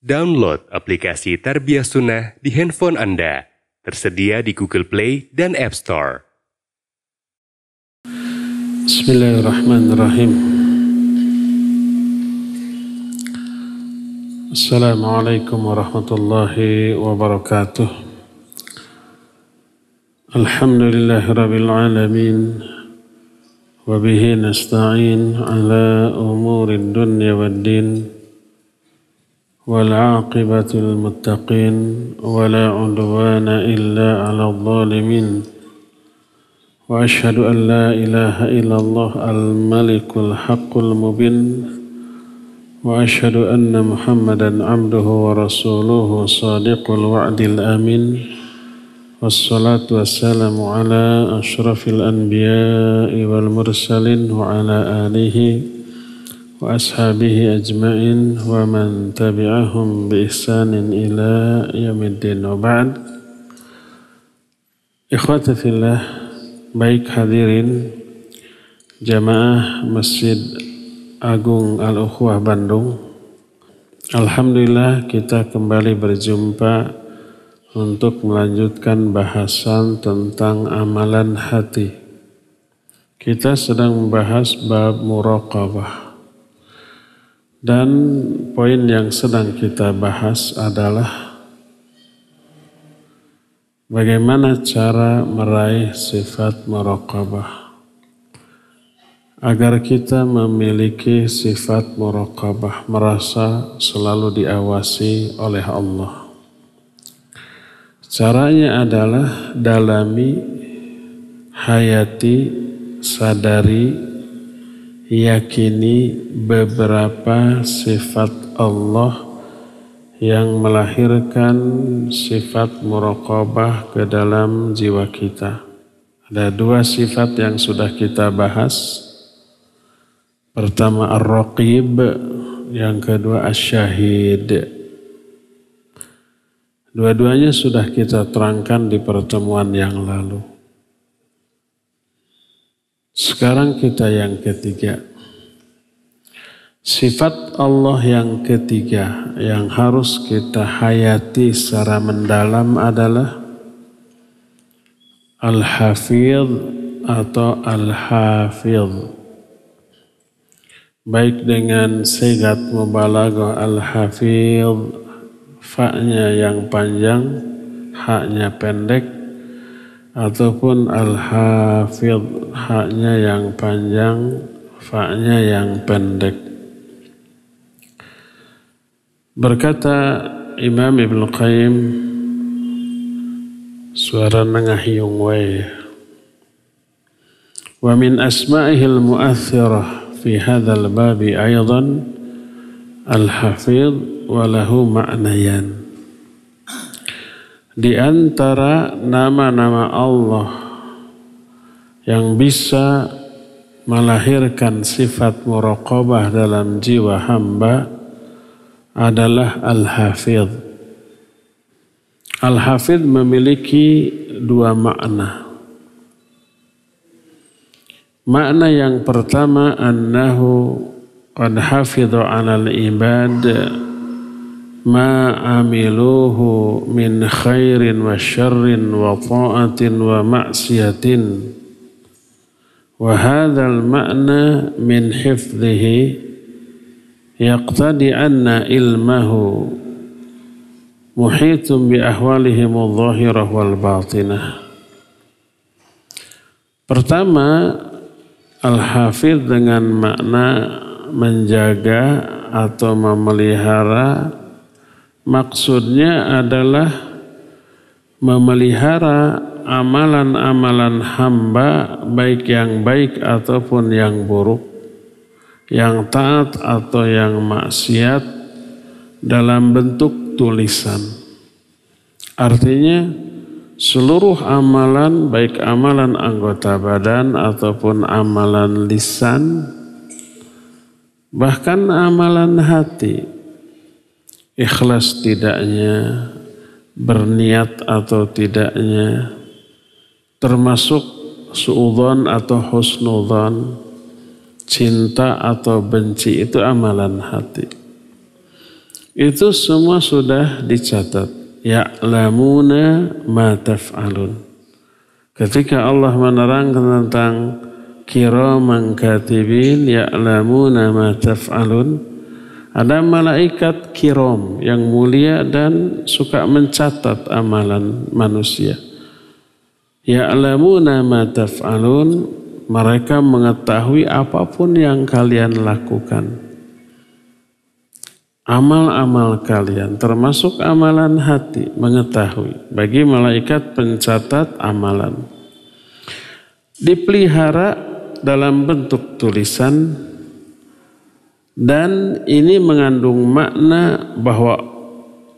Download aplikasi Tarbiyah Sunnah di handphone Anda. Tersedia di Google Play dan App Store. Bismillahirrahmanirrahim. Assalamualaikum warahmatullahi wabarakatuh. Alhamdulillahirabbil alamin. Wa bihi nasta'in ala umurid dunya waddin. والعاقبة للمتقين ولا عدوان إلا على الظالمين وأشهد أن لا إله إلا الله الملك الحق المبين وأشهد أن محمدا عبده ورسوله صادق الوعد الأمين والصلاة والسلام على أشرف الأنبياء والمرسلين وعلى آله وأصحابه أجمعين ومن تبعهم بإحسان إلى يوم الدين وبعد. Ikhwati fillah, baik hadirin jamaah Masjid Agung Al-Ukhuwah Bandung. Alhamdulillah kita kembali berjumpa untuk melanjutkan bahasan tentang amalan hati. Kita sedang membahas bab muraqabah. Dan poin yang sedang kita bahas adalah bagaimana cara meraih sifat muraqabah. Agar kita memiliki sifat muraqabah, merasa selalu diawasi oleh Allah. Caranya adalah dalami, hayati, sadari, yakini beberapa sifat Allah yang melahirkan sifat muraqabah ke dalam jiwa kita. Ada dua sifat yang sudah kita bahas. Pertama ar-raqib, yang kedua asy-syahid. Dua-duanya sudah kita terangkan di pertemuan yang lalu. Sekarang kita yang ketiga. Sifat Allah yang ketiga yang harus kita hayati secara mendalam adalah Al-Hafidh atau Al-Hafidh. Baik dengan sigat mubalaghah Al-Hafidh, fa-nya yang panjang, ha-nya pendek, ataupun Al-Hafidh, ha-nya yang panjang, fa-nya yang pendek. Berkata Imam Ibnu Qayyim, suara nengah yung way, wa min asma'ihil mu'athirah fi hadzal babi aidan Al-Hafidh wa lahu ma'nayan. Di antara nama-nama Allah yang bisa melahirkan sifat muraqabah dalam jiwa hamba adalah Al-Hafidh. Al-Hafidh memiliki dua makna. Makna yang pertama, annahu qad hafidha 'alal ibad ma amiluhu min khairin wa syarrin wa ta'atin wa ma'siyatin. Wa hadzal ma'na min hifdhihi yaqtadi anna ilmahu muhitun bi ahwalihim adh-dhahirah wal batinah. Pertama, Al-Hafidh dengan makna menjaga atau memelihara, maksudnya adalah memelihara amalan-amalan hamba, baik yang baik ataupun yang buruk, yang taat atau yang maksiat, dalam bentuk tulisan. Artinya seluruh amalan, baik amalan anggota badan ataupun amalan lisan, bahkan amalan hati, ikhlas tidaknya, berniat atau tidaknya, termasuk suudzon atau husnudzon, cinta atau benci, itu amalan hati. Itu semua sudah dicatat. Ya'lamuna ma taf'alun. Ketika Allah menerangkan tentang kiraman katibin ya'lamuna ma taf'alun, ada malaikat kiram yang mulia dan suka mencatat amalan manusia. Ya'lamuna ma taf'alun, mereka mengetahui apapun yang kalian lakukan. Amal-amal kalian termasuk amalan hati mengetahui bagi malaikat pencatat amalan. Dipelihara dalam bentuk tulisan dan ini mengandung makna bahwa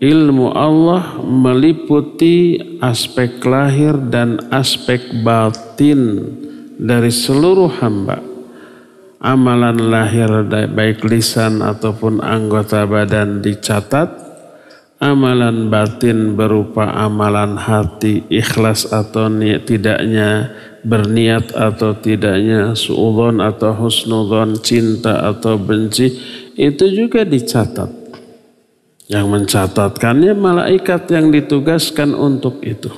ilmu Allah meliputi aspek lahir dan aspek batin dari seluruh hamba. Amalan lahir baik lisan ataupun anggota badan dicatat. Amalan batin berupa amalan hati, ikhlas atau tidaknya, berniat atau tidaknya, suudzon atau husnudzon, cinta atau benci, itu juga dicatat. Yang mencatatkannya malaikat yang ditugaskan untuk itu.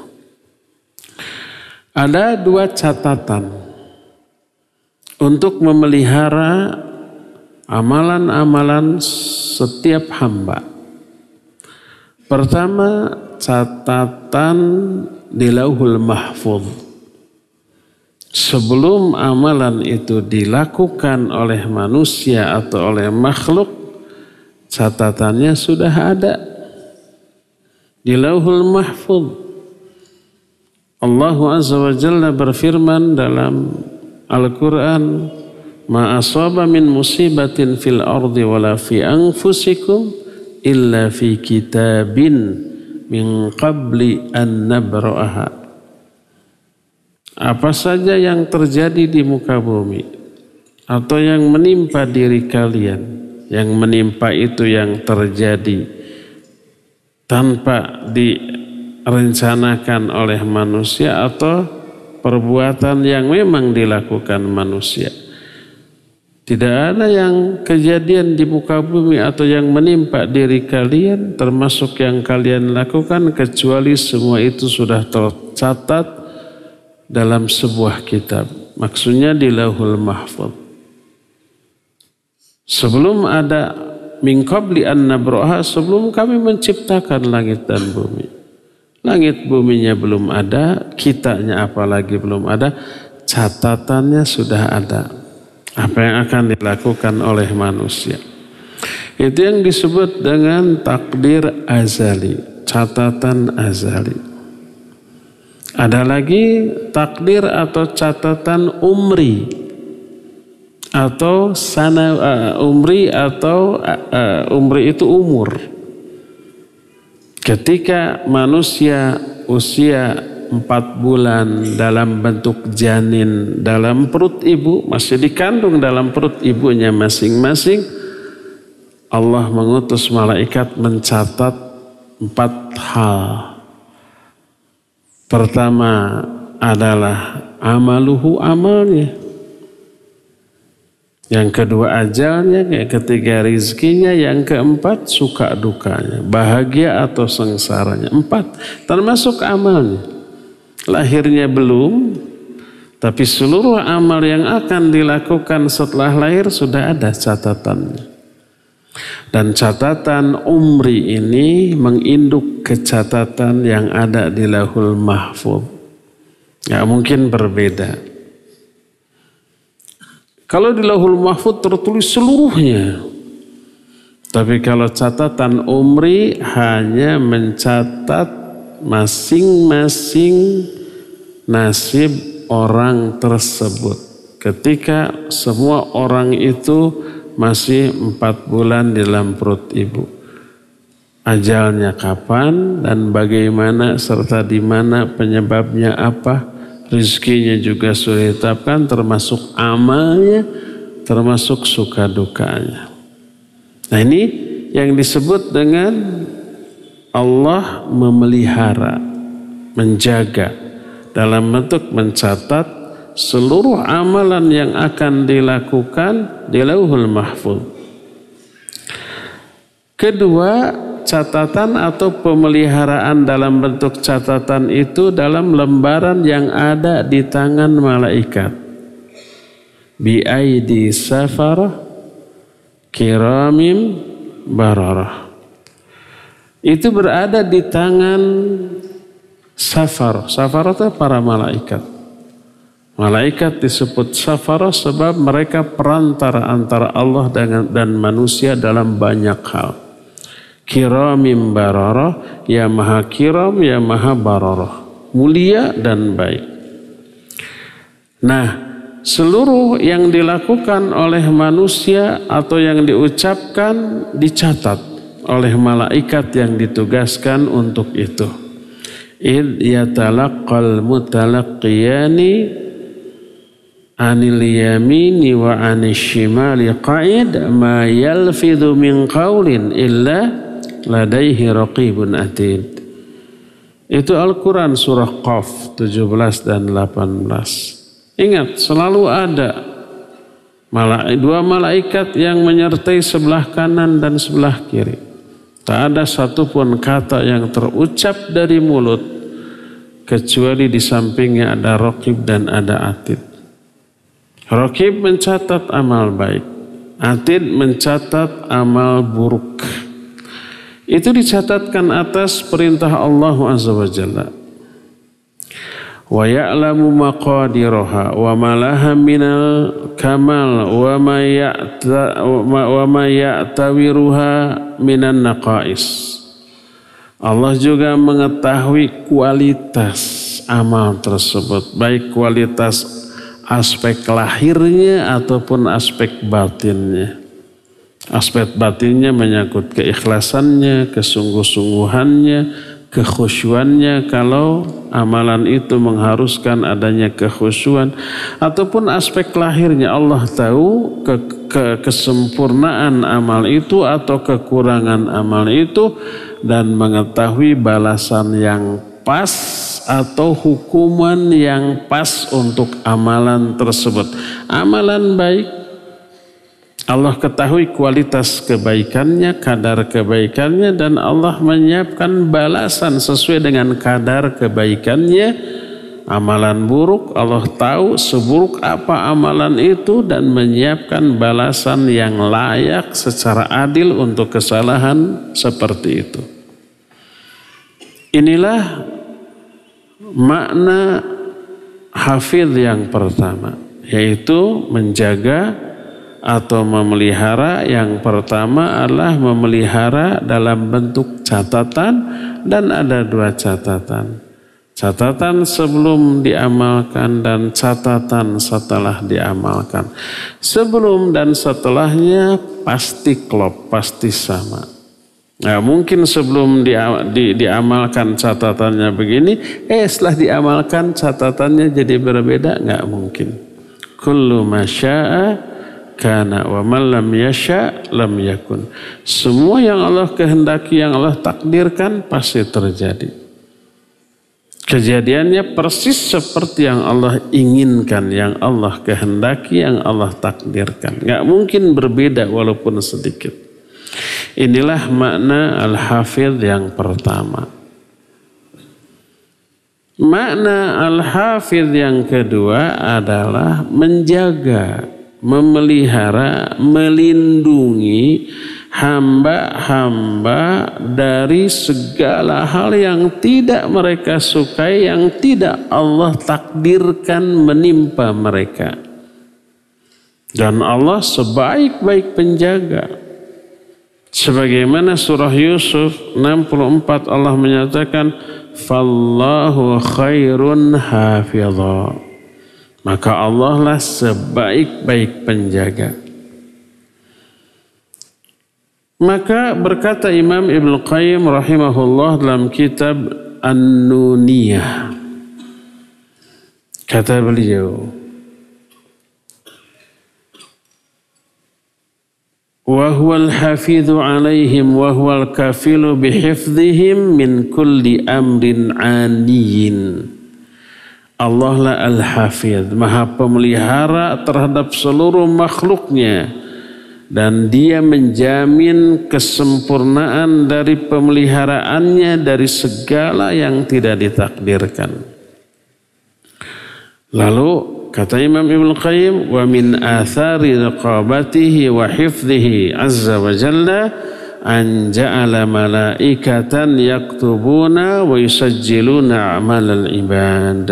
Ada 2 catatan untuk memelihara amalan-amalan setiap hamba. Pertama, catatan di Lauhul Mahfuz. Sebelum amalan itu dilakukan oleh manusia atau oleh makhluk, catatannya sudah ada di Lauhul Mahfuz. Allah Azza wa Jalla berfirman dalam Al-Quran, ma asaba min musibatin fil ardi wala fi anfusikum illa fi kitabin min qabli an nabra'aha. Apa saja yang terjadi di muka bumi atau yang menimpa diri kalian, yang menimpa itu yang terjadi tanpa direncanakan oleh manusia atau perbuatan yang memang dilakukan manusia. Tidak ada yang kejadian di muka bumi atau yang menimpa diri kalian termasuk yang kalian lakukan kecuali semua itu sudah tercatat dalam sebuah kitab. Maksudnya di Lauhul Mahfuz. Sebelum ada min qabli an nabra'aha, sebelum kami menciptakan langit dan bumi. Langit buminya belum ada, kitanya apalagi belum ada, catatannya sudah ada. Apa yang akan dilakukan oleh manusia. Itu yang disebut dengan takdir azali, catatan azali. Ada lagi takdir atau catatan umri atau umri itu umur. Ketika manusia usia 4 bulan dalam bentuk janin dalam perut ibu, masih dikandung dalam perut ibunya masing-masing, Allah mengutus malaikat mencatat 4 hal. Pertama adalah amaluhu, amalnya. Yang kedua ajalnya, yang ketiga rizkinya, yang keempat suka dukanya, bahagia atau sengsaranya. 4 termasuk amalnya. Lahirnya belum, tapi seluruh amal yang akan dilakukan setelah lahir sudah ada catatannya. Dan catatan umri ini menginduk ke catatan yang ada di Lauhul Mahfuz. Ya mungkin berbeda. Kalau di Lauhul Mahfuz tertulis seluruhnya. Tapi kalau catatan umri hanya mencatat masing-masing nasib orang tersebut. Ketika semua orang itu masih 4 bulan di dalam perut ibu. Ajalnya kapan dan bagaimana serta di mana, penyebabnya apa. Rizkinya juga sudah ditetapkan, termasuk amalnya, termasuk suka dukanya. Nah ini yang disebut dengan Allah memelihara, menjaga dalam bentuk mencatat seluruh amalan yang akan dilakukan di Lauhul Mahfuz. Kedua, catatan atau pemeliharaan dalam bentuk catatan itu dalam lembaran yang ada di tangan malaikat. Bi aidi safarah kiramim bararah. Itu berada di tangan safar. Safar itu para malaikat. Malaikat disebut safar sebab mereka perantara antara Allah dan manusia dalam banyak hal. Kiramim bararah, ya maha kiram, ya maha bararah. Mulia dan baik. Nah, seluruh yang dilakukan oleh manusia atau yang diucapkan dicatat oleh malaikat yang ditugaskan untuk itu. Id yatalaqqal mutalaqqiyani anil yamini wa anil shimali qa'id ma yalfidhu min qawlin illa ladaihi raqibun atid. Itu Al-Quran surah Qaf 17 dan 18. Ingat, selalu ada dua malaikat yang menyertai sebelah kanan dan sebelah kiri. Tak ada satupun kata yang terucap dari mulut kecuali di sampingnya ada raqib dan ada atid. Raqib mencatat amal baik, atid mencatat amal buruk. Itu dicatatkan atas perintah Allah Azza wa Jalla. Wa ya'lamu maqadiraha wa ma laha minal kamal wa ma ya'tawiruha minan naqais. Allah juga mengetahui kualitas amal tersebut, baik kualitas aspek lahirnya ataupun aspek batinnya. Aspek batinnya menyangkut keikhlasannya, kesungguh-sungguhannya, kekhusyuannya kalau amalan itu mengharuskan adanya kekhusyuan, ataupun aspek lahirnya Allah tahu kesempurnaan amal itu atau kekurangan amal itu dan mengetahui balasan yang pas atau hukuman yang pas untuk amalan tersebut. Amalan baik Allah ketahui kualitas kebaikannya, kadar kebaikannya, dan Allah menyiapkan balasan sesuai dengan kadar kebaikannya. Amalan buruk Allah tahu seburuk apa amalan itu dan menyiapkan balasan yang layak secara adil untuk kesalahan seperti itu. Inilah makna hafidh yang pertama, yaitu menjaga atau memelihara. Yang pertama adalah memelihara dalam bentuk catatan, dan ada dua catatan. Catatan sebelum diamalkan dan catatan setelah diamalkan. Sebelum dan setelahnya pasti klop, pasti sama. Nah, mungkin sebelum diamalkan catatannya begini, setelah diamalkan catatannya jadi berbeda, nggak mungkin. Kullu ma syaa kana wa man lam yasha lam yakun. Semua yang Allah kehendaki, yang Allah takdirkan pasti terjadi. Kejadiannya persis seperti yang Allah inginkan, yang Allah kehendaki, yang Allah takdirkan. Gak mungkin berbeda walaupun sedikit. Inilah makna al-hafidh yang pertama. Makna al-hafidh yang kedua adalah menjaga, memelihara, melindungi hamba-hamba dari segala hal yang tidak mereka sukai, yang tidak Allah takdirkan menimpa mereka. Dan Allah sebaik-baik penjaga. Sebagaimana surah Yusuf 64 Allah menyatakan, "Fallahu khairun hafidha." Maka Allah lah sebaik-baik penjaga. Maka berkata Imam Ibnu Qayyim rahimahullah dalam kitab An-Nuniyah. Kata beliau, wa huwal hafidhu alaihim wa huwal kafilu bihifdhihim min kulli amrin aniyin. Allah lah al-hafidh, maha pemelihara terhadap seluruh makhluknya dan dia menjamin kesempurnaan dari pemeliharaannya dari segala yang tidak ditakdirkan. Lalu kata Imam Ibnu Qayyim, wa min athari riqabatihi wa hifdhihi azza wa jalla an ja'ala malaikatan yaktubuna wa yusajjiluna a'malal ibad.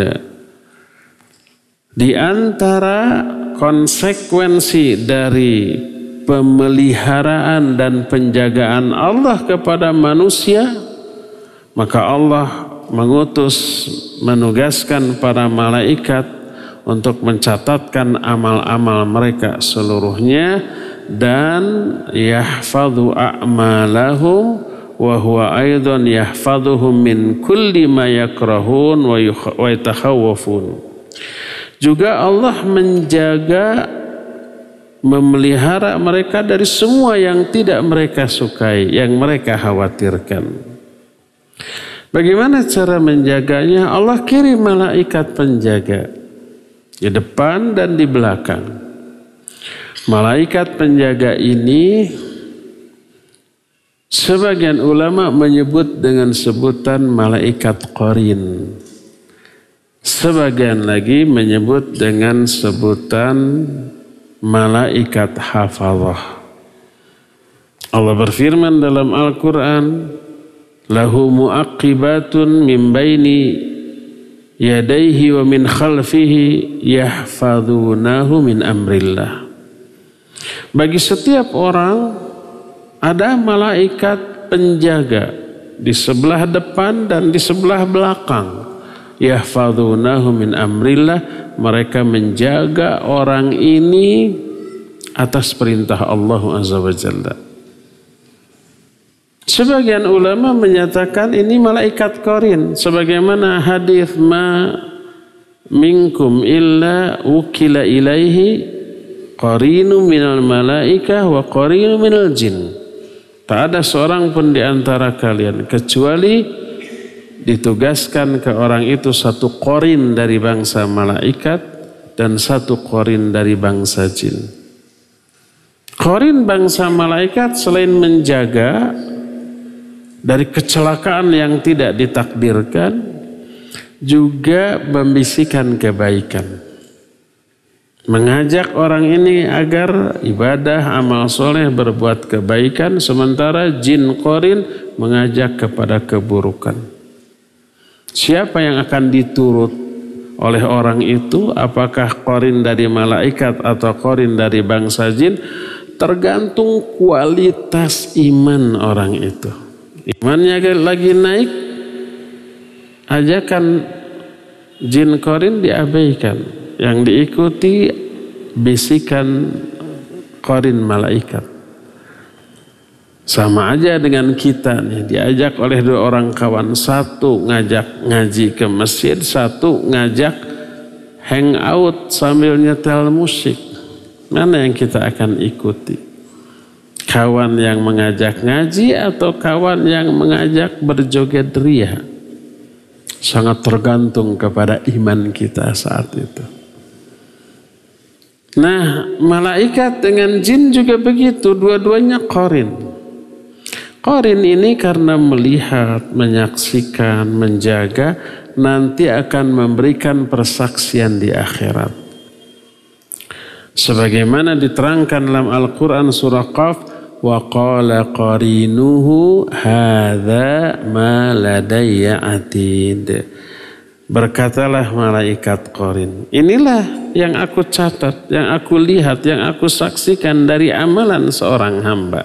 Di antara konsekuensi dari pemeliharaan dan penjagaan Allah kepada manusia, maka Allah menugaskan para malaikat untuk mencatatkan amal-amal mereka seluruhnya dan yahfadhu a'malahum wa huwa aidan yahfadhuhum min kulli ma yakrahun wa yatakhawwafun. Juga Allah menjaga, memelihara mereka dari semua yang tidak mereka sukai, yang mereka khawatirkan. Bagaimana cara menjaganya? Allah kirim malaikat penjaga di depan dan di belakang. Malaikat penjaga ini sebagian ulama menyebut dengan sebutan malaikat qarin. Sebagian lagi menyebut dengan sebutan malaikat hafazah. Allah berfirman dalam Al-Quran, lahu mu'aqibatun min baini yadayhi wa min khalfihi yahfazunahu min amrillah. Bagi setiap orang ada malaikat penjaga di sebelah depan dan di sebelah belakang. Yahfazunahu min amrillah, mereka menjaga orang ini atas perintah Allah Azza wa Jalla. Sebagian ulama menyatakan ini malaikat qarin, sebagaimana hadis ma minkum illa ukila ilaihi qarinu minal malaikah wa qarinu minal jin. Tak ada seorang pun di antara kalian kecuali ditugaskan ke orang itu satu qarin dari bangsa malaikat dan satu qarin dari bangsa jin. Qarin bangsa malaikat selain menjaga dari kecelakaan yang tidak ditakdirkan, juga membisikkan kebaikan. Mengajak orang ini agar ibadah, amal soleh, berbuat kebaikan, sementara jin qarin mengajak kepada keburukan. Siapa yang akan diturut oleh orang itu? Apakah qarin dari malaikat atau qarin dari bangsa jin? Tergantung kualitas iman orang itu. Imannya lagi naik, ajakan jin qarin diabaikan. Yang diikuti bisikan qarin malaikat. Sama aja dengan kita nih, diajak oleh dua orang kawan, satu ngajak ngaji ke masjid, satu ngajak hangout sambil nyetel musik. Mana yang kita akan ikuti? Kawan yang mengajak ngaji atau kawan yang mengajak berjoget ria? Sangat tergantung kepada iman kita saat itu. Nah, malaikat dengan jin juga begitu, dua-duanya qarin. Qarin ini karena melihat, menyaksikan, menjaga, nanti akan memberikan persaksian di akhirat. Sebagaimana diterangkan dalam Al-Quran surah Qaf, wa qala qarinuhu hadza ma ladayya atid. Berkatalah malaikat qarin, inilah yang aku catat, yang aku lihat, yang aku saksikan dari amalan seorang hamba.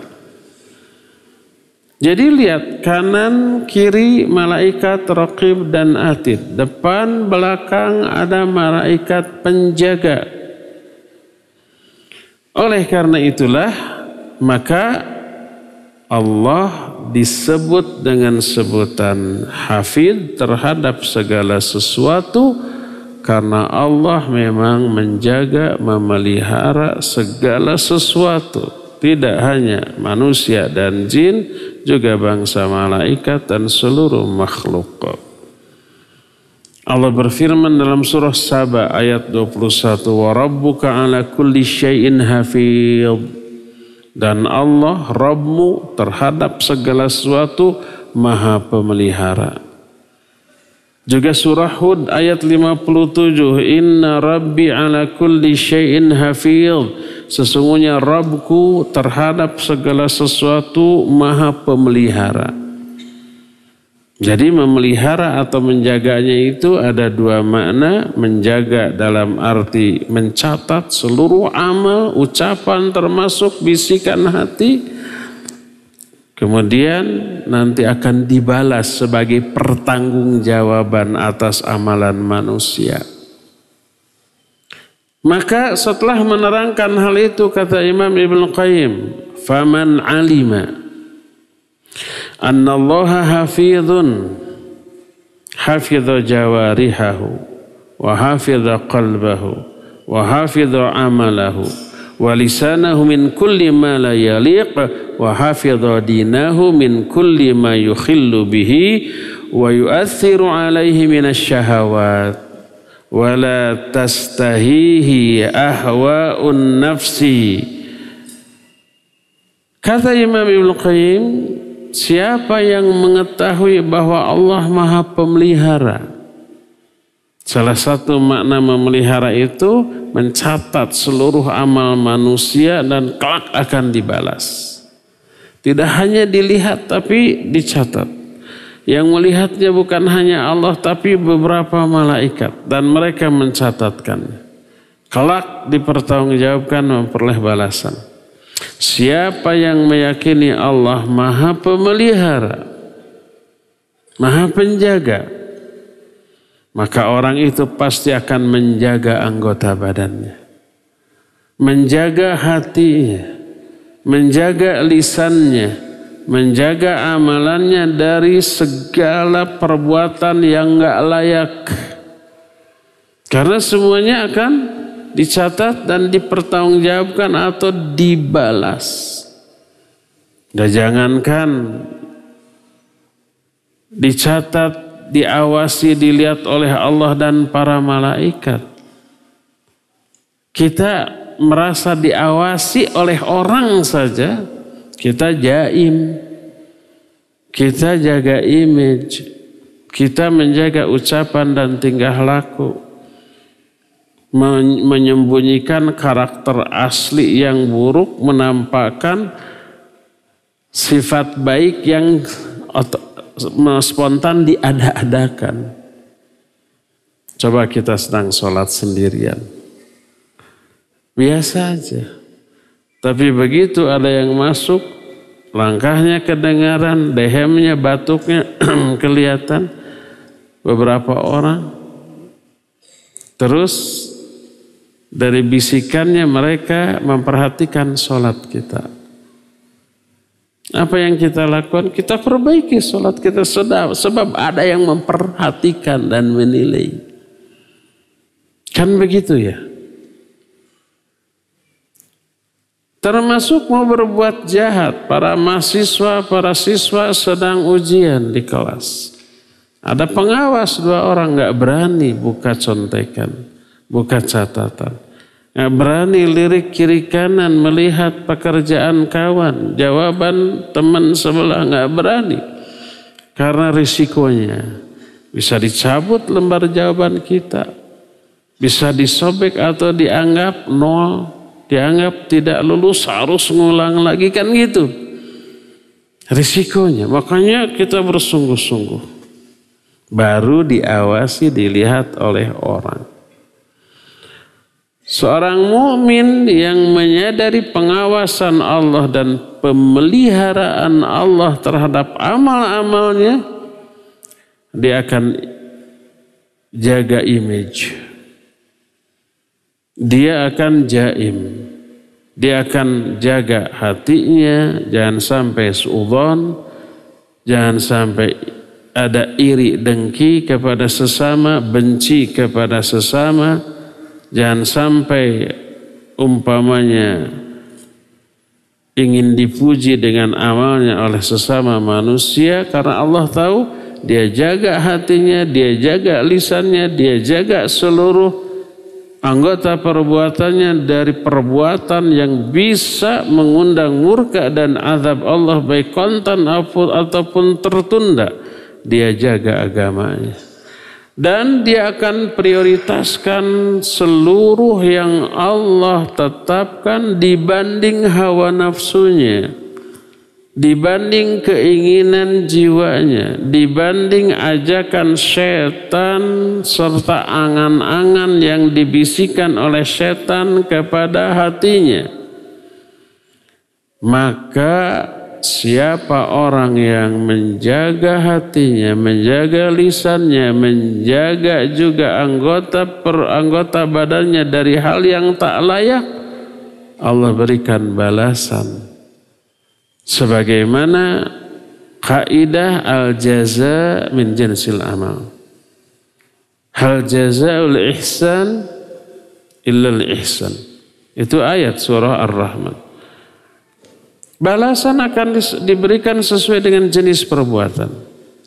Jadi lihat kanan kiri malaikat raqib dan atid, depan belakang ada malaikat penjaga. Oleh karena itulah maka Allah disebut dengan sebutan hafid terhadap segala sesuatu karena Allah memang menjaga, memelihara segala sesuatu. Tidak hanya manusia dan jin, juga bangsa malaikat dan seluruh makhluk. Allah berfirman dalam surah Saba ayat 21, wa rabbuka ala kulli syai'in hafidh. Dan Allah Rabbmu terhadap segala sesuatu Maha Pemelihara. Juga surah Hud ayat 57, Inna Rabbi ala kulli syai'in hafidh. Sesungguhnya Rabbku terhadap segala sesuatu Maha Pemelihara. Jadi memelihara atau menjaganya itu ada dua makna. Menjaga dalam arti mencatat seluruh amal, ucapan termasuk bisikan hati. Kemudian nanti akan dibalas sebagai pertanggungjawaban atas amalan manusia. Maka setelah menerangkan hal itu kata Imam Ibnu Qayyim, faman alima annallaha hafidhun hafidha jawarihahu wa hafidha qalbahu wa hafidha amalahu wa lisanahu min kulli ma la yaliq wa hafidha dinahu min kulli ma yukhillu bihi wa yu'athiru alaihi minasy syahawat wa la tastahihi ahwa'un nafsi. Kata Imam Ibnu Qayyim, siapa yang mengetahui bahwa Allah Maha Pemelihara, salah satu makna memelihara itu mencatat seluruh amal manusia dan kelak akan dibalas. Tidak hanya dilihat tapi dicatat. Yang melihatnya bukan hanya Allah tapi beberapa malaikat dan mereka mencatatkannya. Kelak dipertanggungjawabkan memperoleh balasan. Siapa yang meyakini Allah Maha Pemelihara, Maha Penjaga, maka orang itu pasti akan menjaga anggota badannya, menjaga hatinya, menjaga lisannya, menjaga amalannya dari segala perbuatan yang enggak layak. Karena semuanya akan dicatat dan dipertanggungjawabkan atau dibalas. Dan jangankan dicatat, diawasi, dilihat oleh Allah dan para malaikat. Kita merasa diawasi oleh orang saja, kita jaim, kita jaga image, kita menjaga ucapan dan tingkah laku, menyembunyikan karakter asli yang buruk, menampakkan sifat baik yang spontan diada-adakan. Coba kita sedang sholat sendirian, biasa aja. Tapi begitu ada yang masuk, langkahnya kedengaran, dehemnya, batuknya kelihatan beberapa orang. Terus dari bisikannya mereka memperhatikan sholat kita. Apa yang kita lakukan? Kita perbaiki sholat kita sebab ada yang memperhatikan dan menilai. Kan begitu ya? Termasuk mau berbuat jahat. Para mahasiswa, para siswa sedang ujian di kelas. Ada pengawas 2 orang gak berani buka contekan, buka catatan. Gak berani lirik kiri kanan melihat pekerjaan kawan, jawaban teman sebelah, gak berani. Karena risikonya bisa dicabut lembar jawaban kita, bisa disobek atau dianggap nol, dianggap tidak lulus, harus ngulang lagi, kan gitu risikonya. Makanya kita bersungguh-sungguh, baru diawasi, dilihat oleh orang. Seorang mukmin yang menyadari pengawasan Allah dan pemeliharaan Allah terhadap amal-amalnya, dia akan jaga image. Dia akan jaim. Dia akan jaga hatinya, jangan sampai suudzon, jangan sampai ada iri dengki kepada sesama, benci kepada sesama. Jangan sampai umpamanya ingin dipuji dengan amalnya oleh sesama manusia, karena Allah tahu dia jaga hatinya, dia jaga lisannya, dia jaga seluruh anggota perbuatannya dari perbuatan yang bisa mengundang murka dan azab Allah baik kontan ataupun tertunda, dia jaga agamanya. Dan dia akan prioritaskan seluruh yang Allah tetapkan dibanding hawa nafsunya, dibanding keinginan jiwanya, dibanding ajakan setan serta angan-angan yang dibisikkan oleh setan kepada hatinya. Maka siapa orang yang menjaga hatinya, menjaga lisannya, menjaga juga anggota badannya dari hal yang tak layak, Allah berikan balasan sebagaimana kaidah al-jaza min jinsil amal. Hal jazaul ihsan illal ihsan. Itu ayat surah Ar-Rahman. Balasan akan diberikan sesuai dengan jenis perbuatan.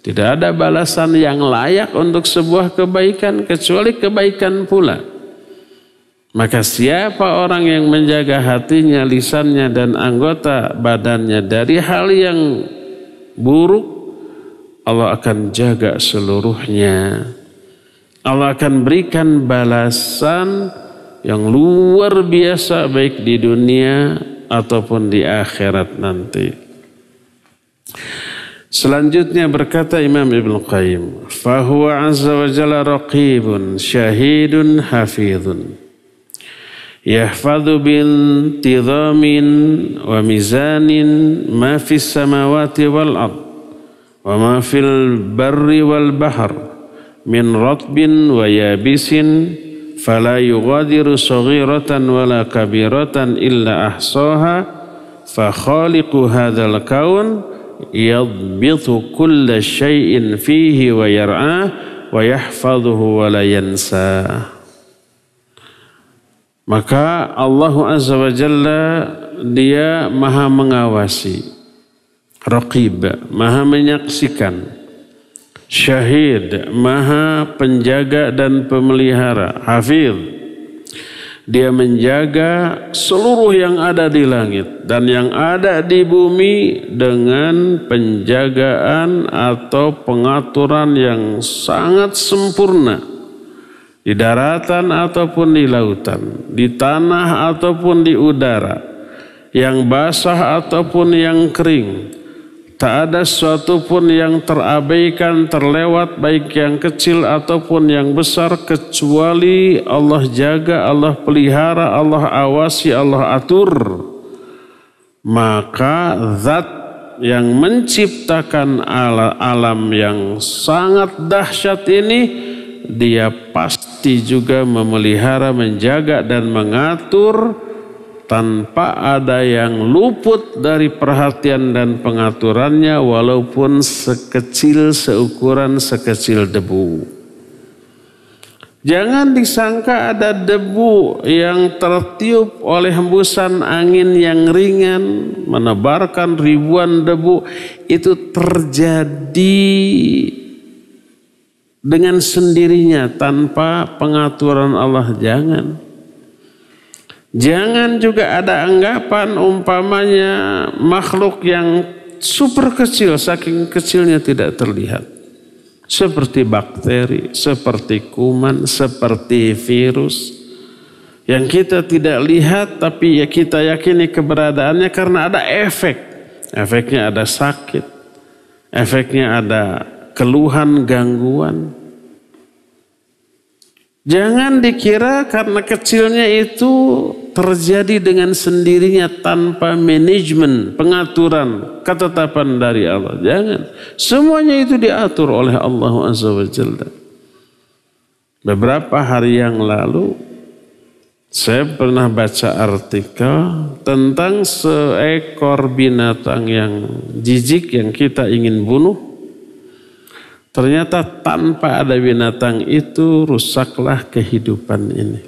Tidak ada balasan yang layak untuk sebuah kebaikan kecuali kebaikan pula. Maka siapa orang yang menjaga hatinya, lisannya, dan anggota badannya dari hal yang buruk, Allah akan jaga seluruhnya. Allah akan berikan balasan yang luar biasa baik di dunia ataupun di akhirat nanti. Selanjutnya berkata Imam Ibnu Qayyim, "Fahuwa azza wa jalla raqibun syahidun hafidhun. Yahfadhu bintizamin wa mizanin ma fis samawati wal ard wa ma fil barri wal bahr min ratbin wa yabisin fala yughadiru saghiratan wala kabiratan illa ahsaha fa khaliqu hadzal kaun yadbitu kulla syai'in fihi wa yar'ah wa yahfadhuhu wa la yansah." Maka Allah Azza wa Jalla dia maha mengawasi, raqib, maha menyaksikan, syahid, maha penjaga dan pemelihara, hafidh. Dia menjaga seluruh yang ada di langit dan yang ada di bumi dengan penjagaan atau pengaturan yang sangat sempurna. Di daratan ataupun di lautan, di tanah ataupun di udara, yang basah ataupun yang kering. Tak ada sesuatu pun yang terabaikan, terlewat, baik yang kecil ataupun yang besar, kecuali Allah jaga, Allah pelihara, Allah awasi, Allah atur. Maka zat yang menciptakan alam yang sangat dahsyat ini, dia pasti juga memelihara, menjaga dan mengatur tanpa ada yang luput dari perhatian dan pengaturannya walaupun sekecil seukuran sekecil debu. Jangan disangka ada debu yang tertiup oleh hembusan angin yang ringan menebarkan ribuan debu. Itu terjadi dengan sendirinya tanpa pengaturan Allah. Jangan juga ada anggapan umpamanya makhluk yang super kecil, saking kecilnya tidak terlihat. Seperti bakteri, seperti kuman, seperti virus. Yang kita tidak lihat tapi ya kita yakini keberadaannya karena ada efek. Efeknya ada sakit, efeknya ada keluhan, gangguan. Jangan dikira karena kecilnya itu terjadi dengan sendirinya tanpa manajemen, pengaturan, ketetapan dari Allah. Jangan. Semuanya itu diatur oleh Allah Azza wa Jalla. Beberapa hari yang lalu saya pernah baca artikel tentang seekor binatang yang jijik yang kita ingin bunuh. Ternyata tanpa ada binatang itu rusaklah kehidupan ini.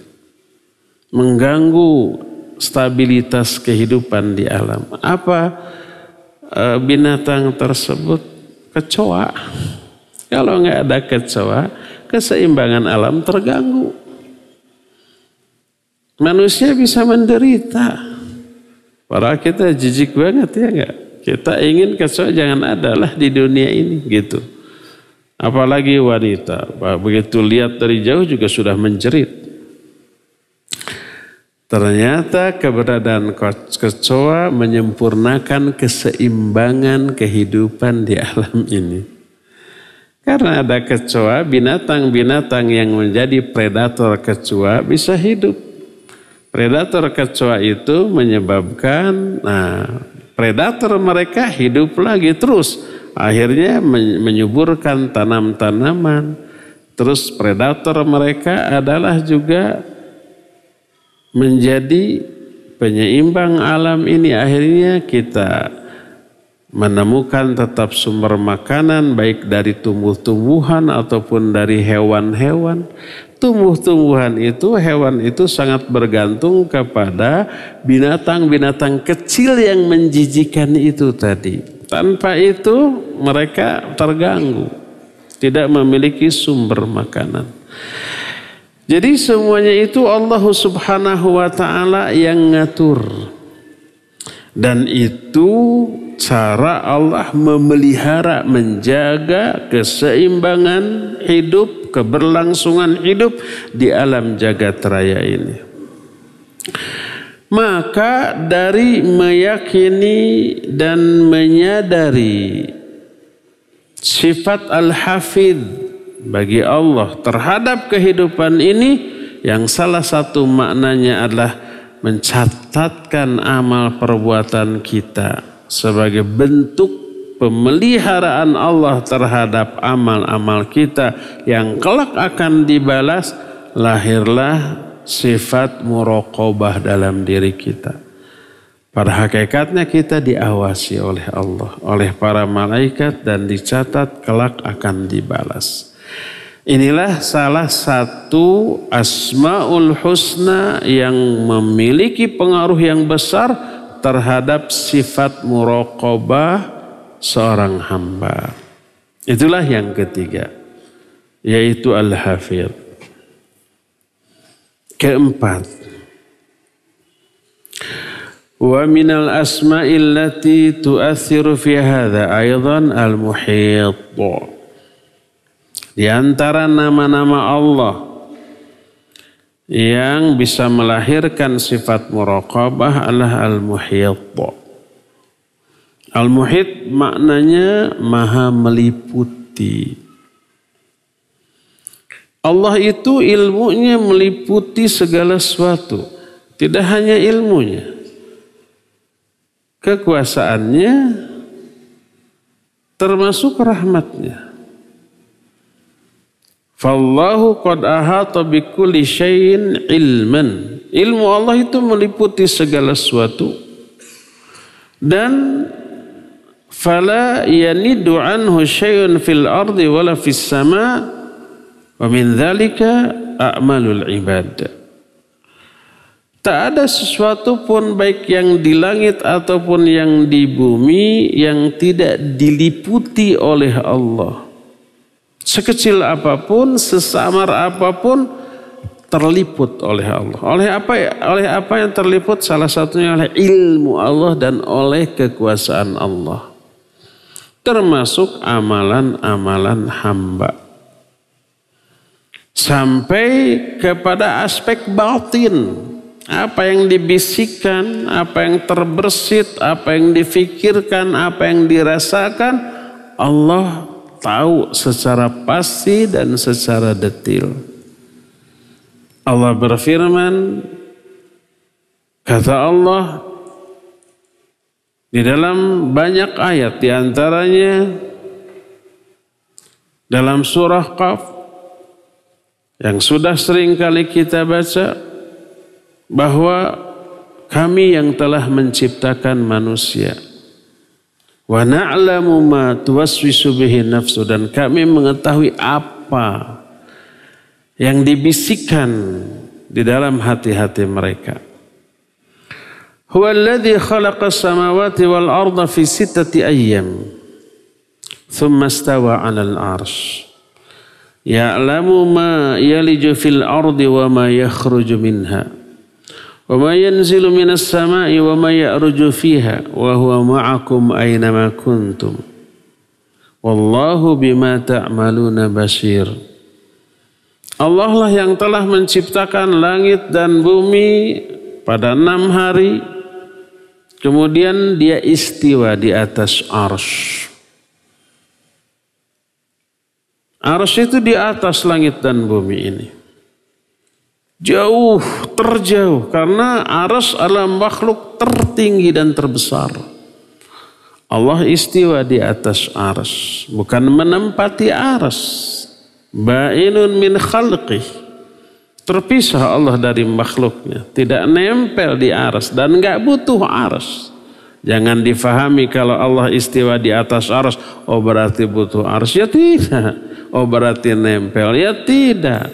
Mengganggu stabilitas kehidupan di alam. Apa binatang tersebut? Kecoa. Kalau nggak ada kecoa, keseimbangan alam terganggu. Manusia bisa menderita. Padahal kita jijik banget ya enggak? Kita ingin kecoa jangan ada lah di dunia ini gitu. Apalagi wanita, begitu lihat dari jauh juga sudah menjerit. Ternyata keberadaan kecoa menyempurnakan keseimbangan kehidupan di alam ini. Karena ada kecoa, binatang-binatang yang menjadi predator kecoa bisa hidup. Predator kecoa itu menyebabkan predator mereka hidup lagi terus. Akhirnya menyuburkan tanam-tanaman. Terus predator mereka adalah juga menjadi penyeimbang alam ini. Akhirnya kita menemukan tetap sumber makanan baik dari tumbuh-tumbuhan ataupun dari hewan-hewan. Tumbuh-tumbuhan itu, hewan itu sangat bergantung kepada binatang-binatang kecil yang menjijikan itu tadi. Tanpa itu mereka terganggu, tidak memiliki sumber makanan. Jadi semuanya itu Allah Subhanahu wa ta'ala yang ngatur. Dan itu cara Allah memelihara, menjaga keseimbangan hidup, keberlangsungan hidup di alam jagat raya ini. Maka dari meyakini dan menyadari sifat al-hafidh bagi Allah terhadap kehidupan ini, yang salah satu maknanya adalah mencatatkan amal perbuatan kita sebagai bentuk pemeliharaan Allah terhadap amal-amal kita yang kelak akan dibalas. Lahirlah sifat muraqabah dalam diri kita. Pada hakikatnya kita diawasi oleh Allah, oleh para malaikat, dan dicatat kelak akan dibalas. Inilah salah satu Asmaul Husna yang memiliki pengaruh yang besar terhadap sifat muraqabah seorang hamba. Itulah yang ketiga, yaitu Al-Hafidh. Keempat, wa minal asma'il lati tu'athiru fi hadha aidan al-muhit. Di antara nama-nama Allah yang bisa melahirkan sifat muraqabah adalah Al-Muhit. Al-Muhit maknanya maha meliputi. Allah itu ilmunya meliputi segala sesuatu. Tidak hanya ilmunya, kekuasaannya termasuk rahmatnya. Fallahu qad ahata bikulli syai'in ilman. Ilmu Allah itu meliputi segala sesuatu. Dan fala yanidu anhu syai'un fil ardi wala fis sama' wa min dzalika a'malul ibad. Tak ada sesuatu pun baik yang di langit ataupun yang di bumi yang tidak diliputi oleh Allah. Sekecil apapun, sesamar apapun terliput oleh Allah. Oleh apa yang terliput? Salah satunya oleh ilmu Allah dan oleh kekuasaan Allah. Termasuk amalan-amalan hamba. Sampai kepada aspek batin. Apa yang dibisikkan, apa yang terbersit, apa yang difikirkan, apa yang dirasakan, Allah tahu secara pasti dan secara detil. Allah berfirman, kata Allah di dalam banyak ayat, di antaranya dalam surah Qaf yang sudah sering kali kita baca, bahwa kami yang telah menciptakan manusia. Wa na'lamu ma tuwaswisu bihi nafsu, dan kami mengetahui apa yang dibisikkan di dalam hati-hati mereka. Huwa alladhi khalaqa as-samawati wal arda fi 6 ayyam thumma istawa 'alal 'arsy ya'lamu ma yaliju fil ardi wa ma yakhruju minha Wa ma yanzilu minas sama'i wa ma ya'ruju fiha wa huwa ma'akum aynama kuntum. Wallahu bima ta'maluna basir. Allah lah yang telah menciptakan langit dan bumi pada 6 hari. Kemudian dia istiwa di atas arsy. Arsy itu di atas langit dan bumi ini. Jauh, terjauh. Karena arsy adalah makhluk tertinggi dan terbesar. Allah istiwa di atas arsy. Bukan menempati arsy. Ba'inun min khalqih. Terpisah Allah dari makhluknya. Tidak nempel di arsy dan enggak butuh arsy. Jangan difahami kalau Allah istiwa di atas arsy, oh berarti butuh arsy. Ya tidak. Oh berarti nempel. Ya tidak.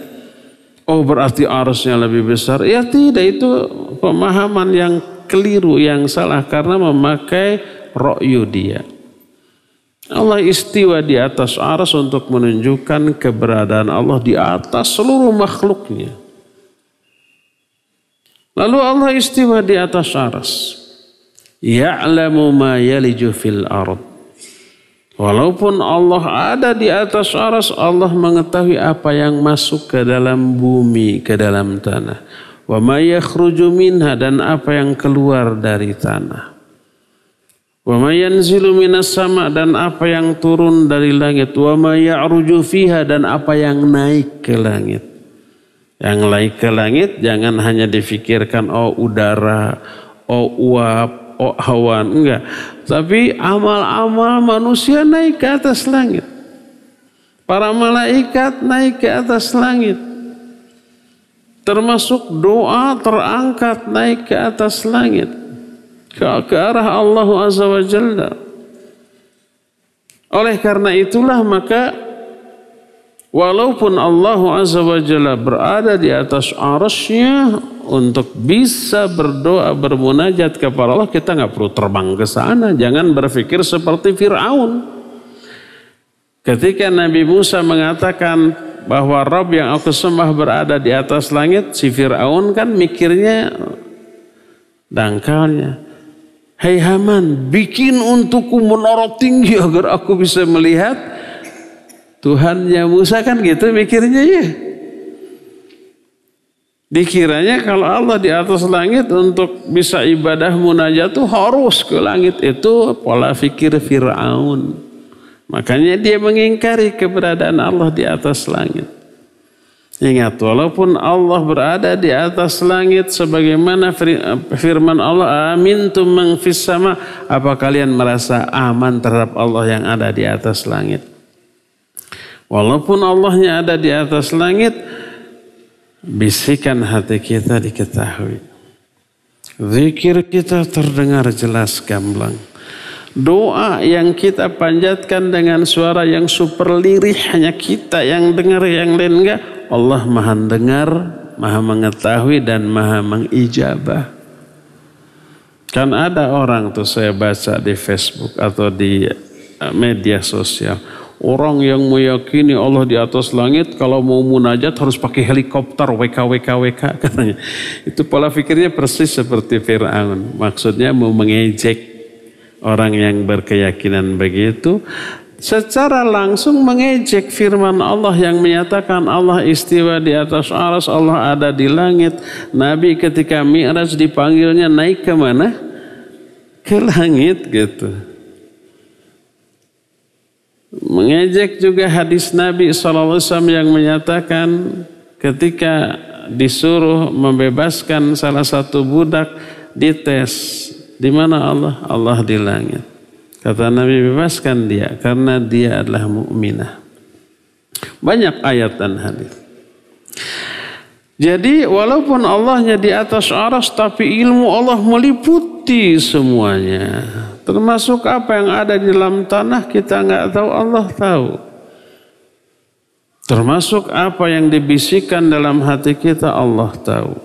Oh berarti arsy-nya lebih besar. Ya tidak. Itu pemahaman yang keliru, yang salah karena memakai ra'yu dia. Allah istiwa di atas arsy untuk menunjukkan keberadaan Allah di atas seluruh makhluknya. Lalu Allah istiwa di atas arsy. Ya'lamu ma yaliju fil ard. Walaupun Allah ada di atas arsy, Allah mengetahui apa yang masuk ke dalam bumi, ke dalam tanah. Wa ma yakhruju minha, dan apa yang keluar dari tanah. Wa ma yanzilu minas sama, dan apa yang turun dari langit. Wa ma ya'ruju fiha, dan apa yang naik ke langit. Yang naik ke langit jangan hanya difikirkan oh udara, oh uap, oh awan, enggak. Tapi amal-amal manusia naik ke atas langit. Para malaikat naik ke atas langit. Termasuk doa terangkat naik ke atas langit. Ke arah Allah Azza wa Jalla. Oleh karena itulah maka walaupun Allah Azza wa Jalla berada di atas arsy-Nya, untuk bisa berdoa bermunajat kepada Allah kita nggak perlu terbang ke sana. Jangan berpikir seperti Fir'aun. Ketika Nabi Musa mengatakan bahwa Rabb yang aku sembah berada di atas langit, si Fir'aun kan mikirnya dangkalnya. Hai Haman, bikin untukku menara tinggi agar aku bisa melihat Tuhannya Musa, kan gitu mikirnya ya. Dikiranya kalau Allah di atas langit untuk bisa ibadah munajat itu harus ke langit. Itu pola fikir Fir'aun. Makanya dia mengingkari keberadaan Allah di atas langit. Ingat, walaupun Allah berada di atas langit sebagaimana firman Allah, amintum man fis sama, apa kalian merasa aman terhadap Allah yang ada di atas langit? Walaupun Allahnya ada di atas langit, bisikan hati kita diketahui. Zikir kita terdengar jelas gamblang. Doa yang kita panjatkan dengan suara yang super lirih, hanya kita yang dengar, yang lain enggak. Allah maha dengar, maha mengetahui, dan maha mengijabah. Kan ada orang tuh saya baca di Facebook atau di media sosial. Orang yang meyakini Allah di atas langit kalau mau munajat harus pakai helikopter WK katanya. Itu pola pikirnya persis seperti Fir'aun. Maksudnya mau mengejek orang yang berkeyakinan begitu. Secara langsung mengejek firman Allah yang menyatakan Allah istiwa di atas arsy, Allah ada di langit. Nabi ketika Mi'raj dipanggilnya naik ke mana? Ke langit gitu. Mengejek juga hadis Nabi SAW yang menyatakan ketika disuruh membebaskan salah satu budak, dites, di mana Allah? Allah di langit. Kata Nabi, bebaskan dia karena dia adalah mukminah. Banyak ayat dan hadis. Jadi walaupun Allahnya di atas arsy, tapi ilmu Allah meliputi semuanya. Termasuk apa yang ada di dalam tanah kita nggak tahu, Allah tahu. Termasuk apa yang dibisikkan dalam hati kita, Allah tahu.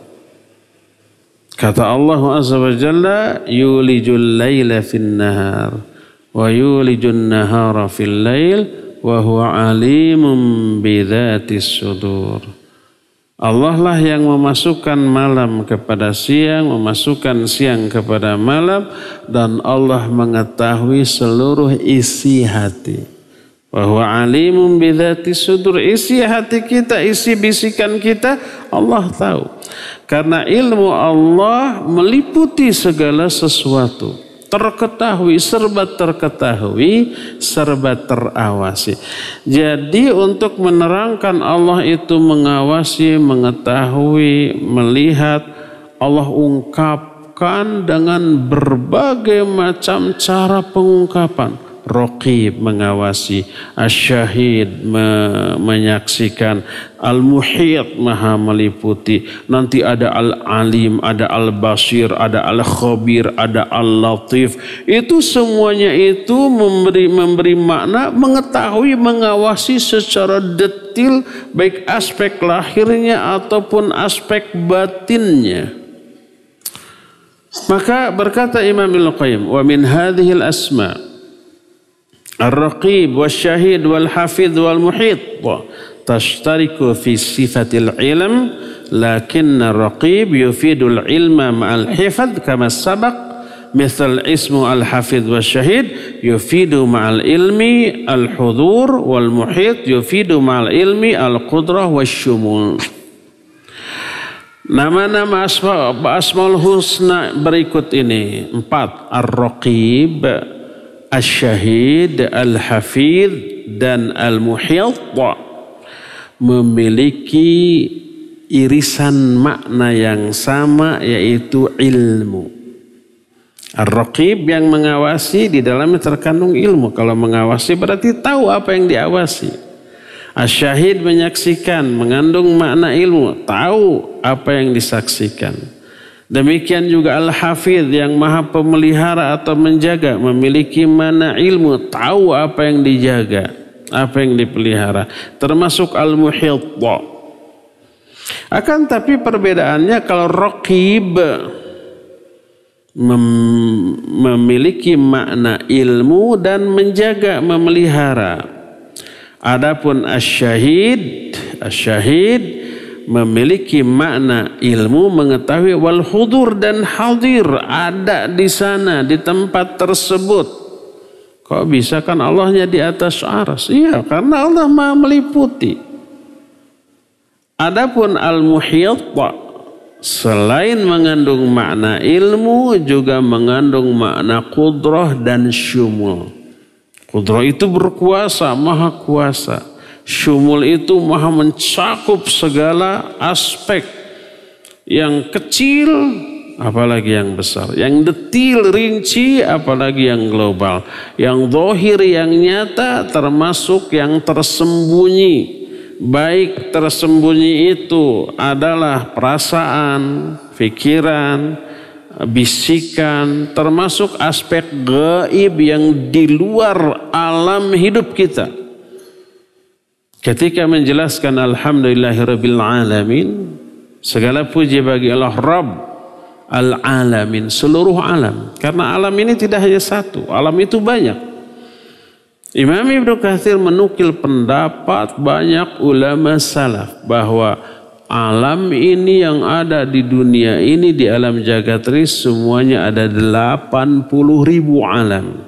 Kata Allah Azza wa Jalla, yulijul laila fin nahar wa yulijun nahara fil lail wa huwa alimun bidzatis sudur. Allah lah yang memasukkan malam kepada siang, memasukkan siang kepada malam, dan Allah mengetahui seluruh isi hati. Bahwa alimun bidzati sudur, isi hati kita, isi bisikan kita, Allah tahu. Karena ilmu Allah meliputi segala sesuatu. Terketahui, serba terketahui, serba terawasi. Jadi untuk menerangkan Allah itu mengawasi, mengetahui, melihat, Allah ungkapkan dengan berbagai macam cara pengungkapan. Raqib mengawasi, Asy-Syahid menyaksikan, Al-Muhit maha meliputi. Nanti ada Al-Alim, ada Al-Basir, ada Al-Khabir, ada Al-Latif. Itu semuanya itu memberi makna mengetahui, mengawasi secara detil baik aspek lahirnya ataupun aspek batinnya. Maka berkata Imam Ibnu Qayyim, wa min hadhil asma' Ar-Raqib wal-Syahid wal-Hafidh wal-Muhit tashtariku fi sifatil ilm, lakinna ar-Raqib yufidul ilma ma'al hifadh kama sabaq, misal ismu al-Hafidh wal-Syahid yufidu ma'al ilmi al-hudhur, wal-Muhit yufidu ma'al ilmi al-qudrah wal-shumul. Nama-nama asmaul husna berikut ini 4: Ar-Raqib, Asy-Syahid, Al-Hafidh, dan Al-Muhit memiliki irisan makna yang sama, yaitu ilmu. Ar-Raqib yang mengawasi, di dalamnya terkandung ilmu. Kalau mengawasi berarti tahu apa yang diawasi. Asy-Syahid menyaksikan, mengandung makna ilmu, tahu apa yang disaksikan. Demikian juga Al-Hafidh yang maha pemelihara atau menjaga, memiliki makna ilmu, tahu apa yang dijaga, apa yang dipelihara. Termasuk Al-Muhit. Akan tapi perbedaannya, kalau Raqib memiliki makna ilmu dan menjaga, memelihara. Adapun Asy-Syahid memiliki makna ilmu, mengetahui, wal hudur, dan hadir, ada di sana, di tempat tersebut. Kok bisa, kan Allahnya di atas arsy? Iya, karena Allah maha meliputi. Adapun al-muhit, selain mengandung makna ilmu, juga mengandung makna qudrah dan syumul. Qudrah itu berkuasa, maha kuasa. Syumul itu maha mencakup segala aspek, yang kecil apalagi yang besar, yang detil rinci apalagi yang global, yang zahir yang nyata termasuk yang tersembunyi. Baik tersembunyi itu adalah perasaan, pikiran, bisikan, termasuk aspek gaib yang di luar alam hidup kita. Ketika menjelaskan alhamdulillahirabbil alamin, segala puji bagi Allah Rabb al-alamin, seluruh alam. Karena alam ini tidak hanya satu, alam itu banyak. Imam Ibnu Katsir menukil pendapat banyak ulama salaf bahwa alam ini yang ada di dunia ini, di alam jagat ris, semuanya ada 80.000 alam.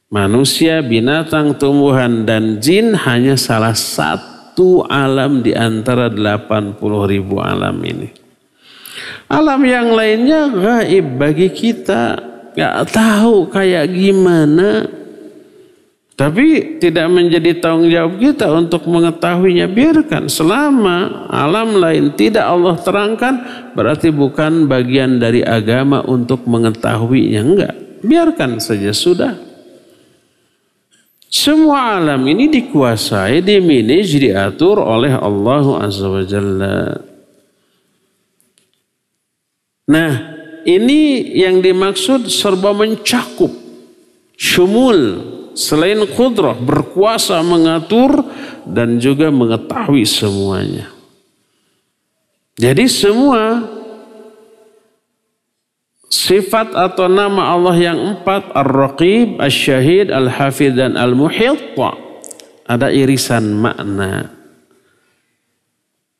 Manusia, binatang, tumbuhan, dan jin hanya salah satu alam di antara 80.000 alam ini. Alam yang lainnya gaib bagi kita, gak tahu kayak gimana. Tapi tidak menjadi tanggung jawab kita untuk mengetahuinya. Biarkan, selama alam lain tidak Allah terangkan, berarti bukan bagian dari agama untuk mengetahuinya. Enggak, biarkan saja sudah. Semua alam ini dikuasai, dimanage, diatur oleh Allah Azza wa Jalla. Nah, ini yang dimaksud serba mencakup, syumul, selain qudrah, berkuasa mengatur dan juga mengetahui semuanya. Jadi semua sifat atau nama Allah yang 4, Ar-Raqib, Asy-Syahid, Al-Hafidh, dan Al-Muhit, ada irisan makna.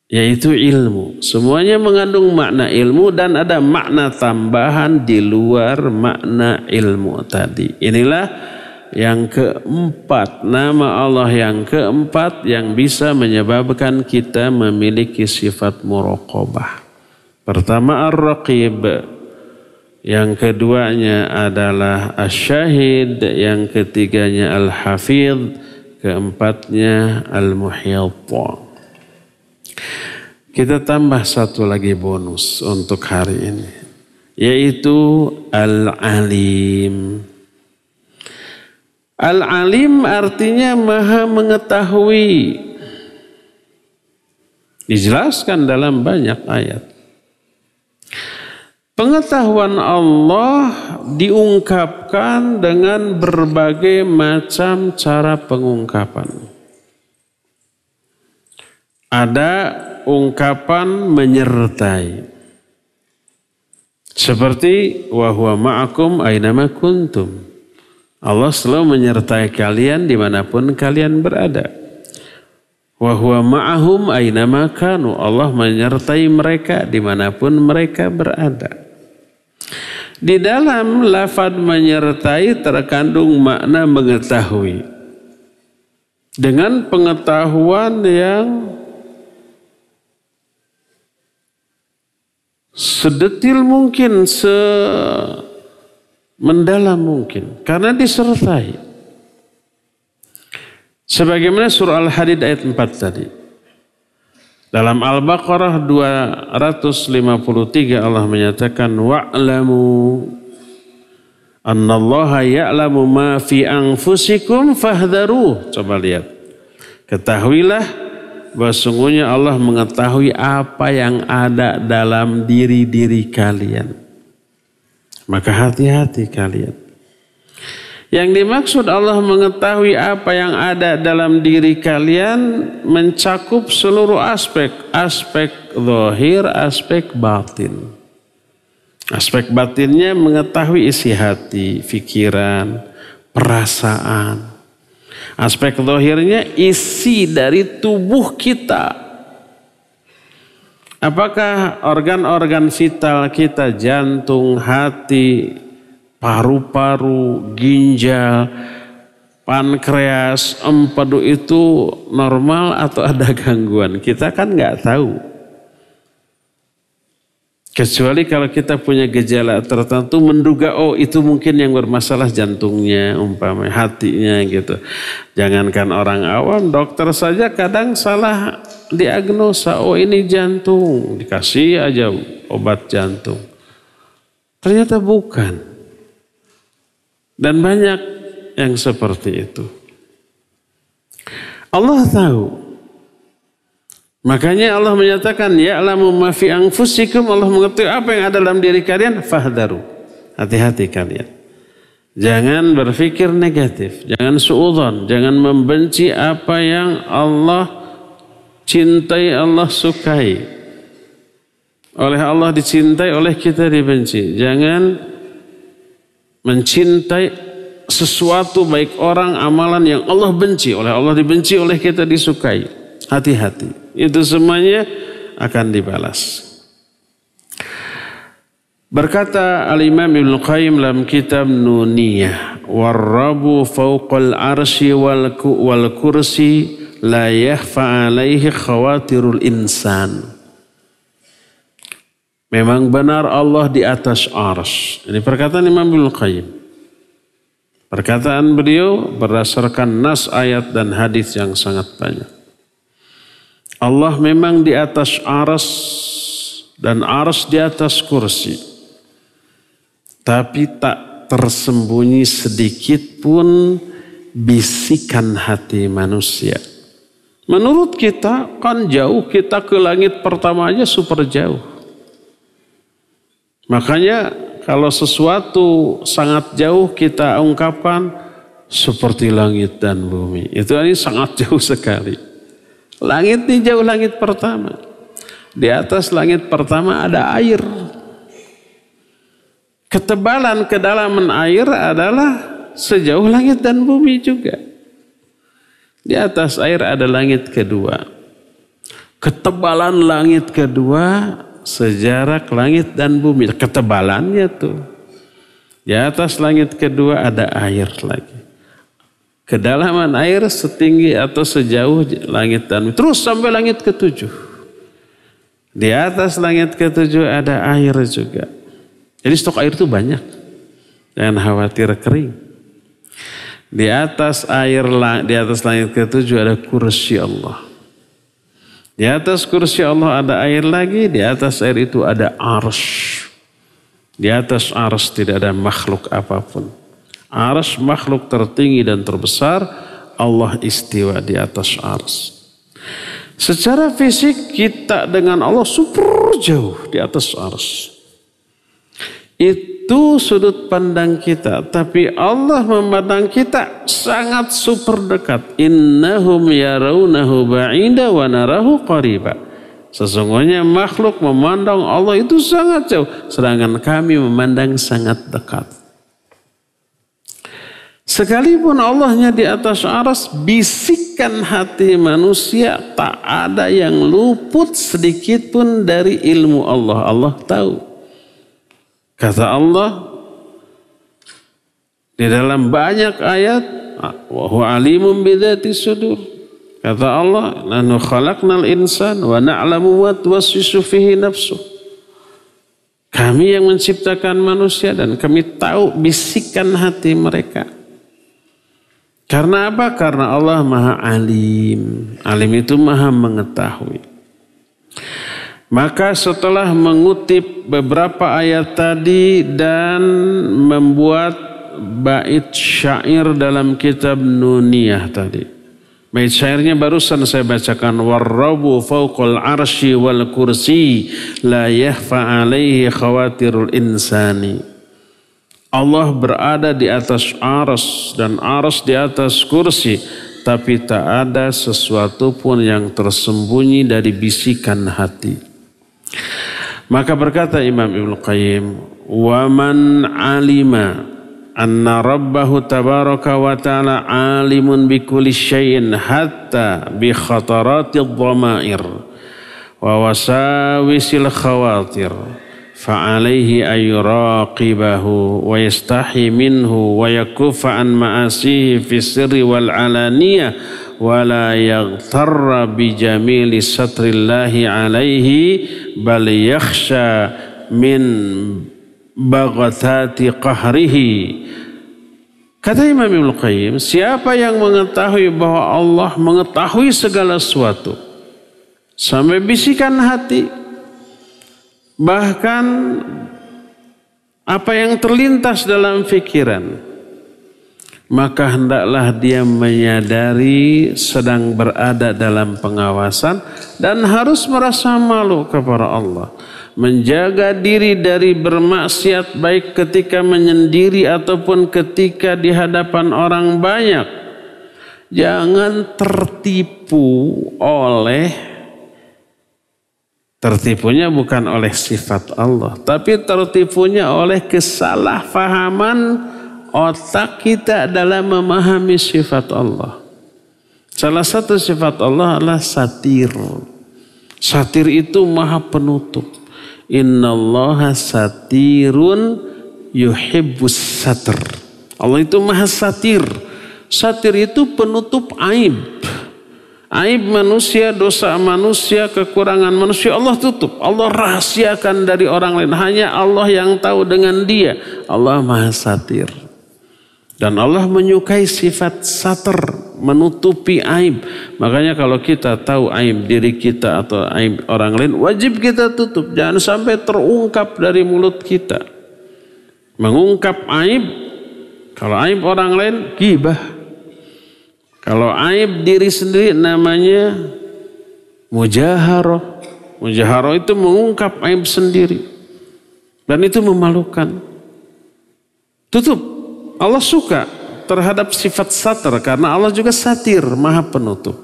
yaitu ilmu. Semuanya mengandung makna ilmu dan ada makna tambahan di luar makna ilmu tadi. Inilah yang keempat, nama Allah yang keempat yang bisa menyebabkan kita memiliki sifat muraqabah. Pertama ar-raqib, yang keduanya adalah asy-syahid, yang ketiganya al-hafidh, keempatnya al-muhit. Kita tambah satu lagi bonus untuk hari ini, yaitu al-alim. Al-alim artinya maha mengetahui. Dijelaskan dalam banyak ayat. Pengetahuan Allah diungkapkan dengan berbagai macam cara pengungkapan. Ada ungkapan menyertai. Seperti wa huwa ma'akum aynama kuntum. Allah selalu menyertai kalian dimanapun kalian berada. Wa huwa ma'ahum aynama kanu. Allah menyertai mereka dimanapun mereka berada. Di dalam lafaz menyertai terkandung makna mengetahui. Dengan pengetahuan yang sedetil mungkin, mendalam mungkin, karena disertai. Sebagaimana surah Al-Hadid ayat 4 tadi. Dalam Al-Baqarah 253 Allah menyatakan wa'lamu annallaha ya'lamu ma fi anfusikum fahdharuh. Coba lihat. Ketahuilah bahwa sungguhnya Allah mengetahui apa yang ada dalam diri-diri kalian. Maka hati-hati kalian. Yang dimaksud Allah mengetahui apa yang ada dalam diri kalian mencakup seluruh aspek. Aspek zahir, aspek batin. Aspek batinnya mengetahui isi hati, pikiran, perasaan. Aspek zahirnya isi dari tubuh kita. Apakah organ-organ vital kita, jantung, hati, paru-paru, ginjal, pankreas, empedu itu normal atau ada gangguan? Kita kan nggak tahu. Kecuali kalau kita punya gejala tertentu menduga oh itu mungkin yang bermasalah jantungnya, umpamanya hatinya gitu. Jangankan orang awam, dokter saja kadang salah diagnosa, oh ini jantung, dikasih aja obat jantung. Ternyata bukan. Dan banyak yang seperti itu. Allah tahu. Makanya Allah menyatakan ya'lamu ma fi anfusikum, Allah mengetahui apa yang ada dalam diri kalian, fahdharu. Hati-hati kalian. Jangan berpikir negatif, jangan suudzon, jangan membenci apa yang Allah cintai, Allah sukai. Oleh Allah dicintai, oleh kita dibenci. Jangan mencintai sesuatu baik orang, amalan yang Allah benci, oleh Allah dibenci, oleh kita disukai. Hati-hati. Itu semuanya akan dibalas. Berkata Al-Imam Ibnu Qayyim dalam kitab Nuniyah, "War-Rabbu fawqal arsy wal kursi la yakhfa 'alaihi khawatirul insan." Memang benar Allah di atas arsy. Ini perkataan Imam Ibnu Qayyim. Perkataan beliau berdasarkan nas ayat dan hadis yang sangat banyak. Allah memang di atas arsy dan arsy di atas kursi. Tapi tak tersembunyi sedikit pun bisikan hati manusia. Menurut kita kan jauh, kita ke langit pertama aja super jauh. Makanya kalau sesuatu sangat jauh kita ungkapkan seperti langit dan bumi. Itu ini sangat jauh sekali. Langit ini jauh, langit pertama. Di atas langit pertama ada air. Ketebalan kedalaman air adalah sejauh langit dan bumi juga. Di atas air ada langit kedua. Ketebalan langit kedua sejarak langit dan bumi. Ketebalannya tuh. Di atas langit kedua ada air lagi. Kedalaman air setinggi atau sejauh langit dan bumi. Terus sampai langit ketujuh. Di atas langit ketujuh ada air juga. Jadi stok air itu banyak. Jangan khawatir kering. Di atas langit ketujuh ada kursi Allah. Di atas kursi Allah ada air lagi, di atas air itu ada arsy. Di atas arsy tidak ada makhluk apapun. Arsy makhluk tertinggi dan terbesar, Allah istiwa di atas arsy. Secara fisik kita dengan Allah super jauh di atas arsy. Itu sudut pandang kita, tapi Allah memandang kita sangat super dekat. Innahum yarawnahu ba'ida wa narahu qariba. Sesungguhnya makhluk memandang Allah itu sangat jauh, sedangkan kami memandang sangat dekat. Sekalipun Allahnya di atas arsy, bisikan hati manusia tak ada yang luput sedikit pun dari ilmu Allah. Allah tahu. Kata Allah di dalam banyak ayat, wa huwa alimun bidzati sudur. Kata Allah, nahnu khalaqnal insan wa na'lamu ma tuwaswisu fihi nafsuh. Kami yang menciptakan manusia dan kami tahu bisikan hati mereka. Karena apa? Karena Allah Maha Alim. Alim itu Maha mengetahui. Maka setelah mengutip beberapa ayat tadi dan membuat bait syair dalam kitab Nuniyah tadi. Bait syairnya barusan saya bacakan. Warrabu fawqal arsy wal kursi la yahfa alaihi khawatirul insani. Allah berada di atas arsy dan arsy di atas kursi. Tapi tak ada sesuatu pun yang tersembunyi dari bisikan hati. Maka berkata Imam Ibnu Qayyim, wa man alima anna rabbahu tabaraka wa ta'ala alimun bi kulli syai'in hatta bi khatarati dhamair wa wasawisil khawatir fa alaihi ay yuraqibahu wa yastahi minhu wa yakuffa an ma'asihi fi sirri wal alaniyah wala yaghtarra bi jamili satrillahi alaihi bal yakhsha min baghatati qahrihi. Kata Imam Ibnu Qayyim, siapa yang mengetahui bahwa Allah mengetahui segala sesuatu sampai bisikan hati, bahkan apa yang terlintas dalam pikiran, maka hendaklah dia menyadari sedang berada dalam pengawasan dan harus merasa malu kepada Allah. Menjaga diri dari bermaksiat baik ketika menyendiri ataupun ketika di hadapan orang banyak. Jangan tertipunya bukan oleh sifat Allah, tapi tertipunya oleh kesalahpahaman otak kita dalam memahami sifat Allah. Salah satu sifat Allah adalah satir. Satir itu maha penutup. Innallaha satirun yuhibbus satr. Allah itu maha satir. Satir itu penutup aib. Aib manusia, dosa manusia, kekurangan manusia Allah tutup. Allah rahasiakan dari orang lain. Hanya Allah yang tahu dengan dia. Allah maha satir. Dan Allah menyukai sifat satir, menutupi aib. Makanya kalau kita tahu aib diri kita atau aib orang lain, wajib kita tutup. Jangan sampai terungkap dari mulut kita. Mengungkap aib, kalau aib orang lain, ghibah. Kalau aib diri sendiri namanya mujaharoh. Mujaharoh itu mengungkap aib sendiri. Dan itu memalukan. Tutup. Allah suka terhadap sifat satir karena Allah juga satir, maha penutup.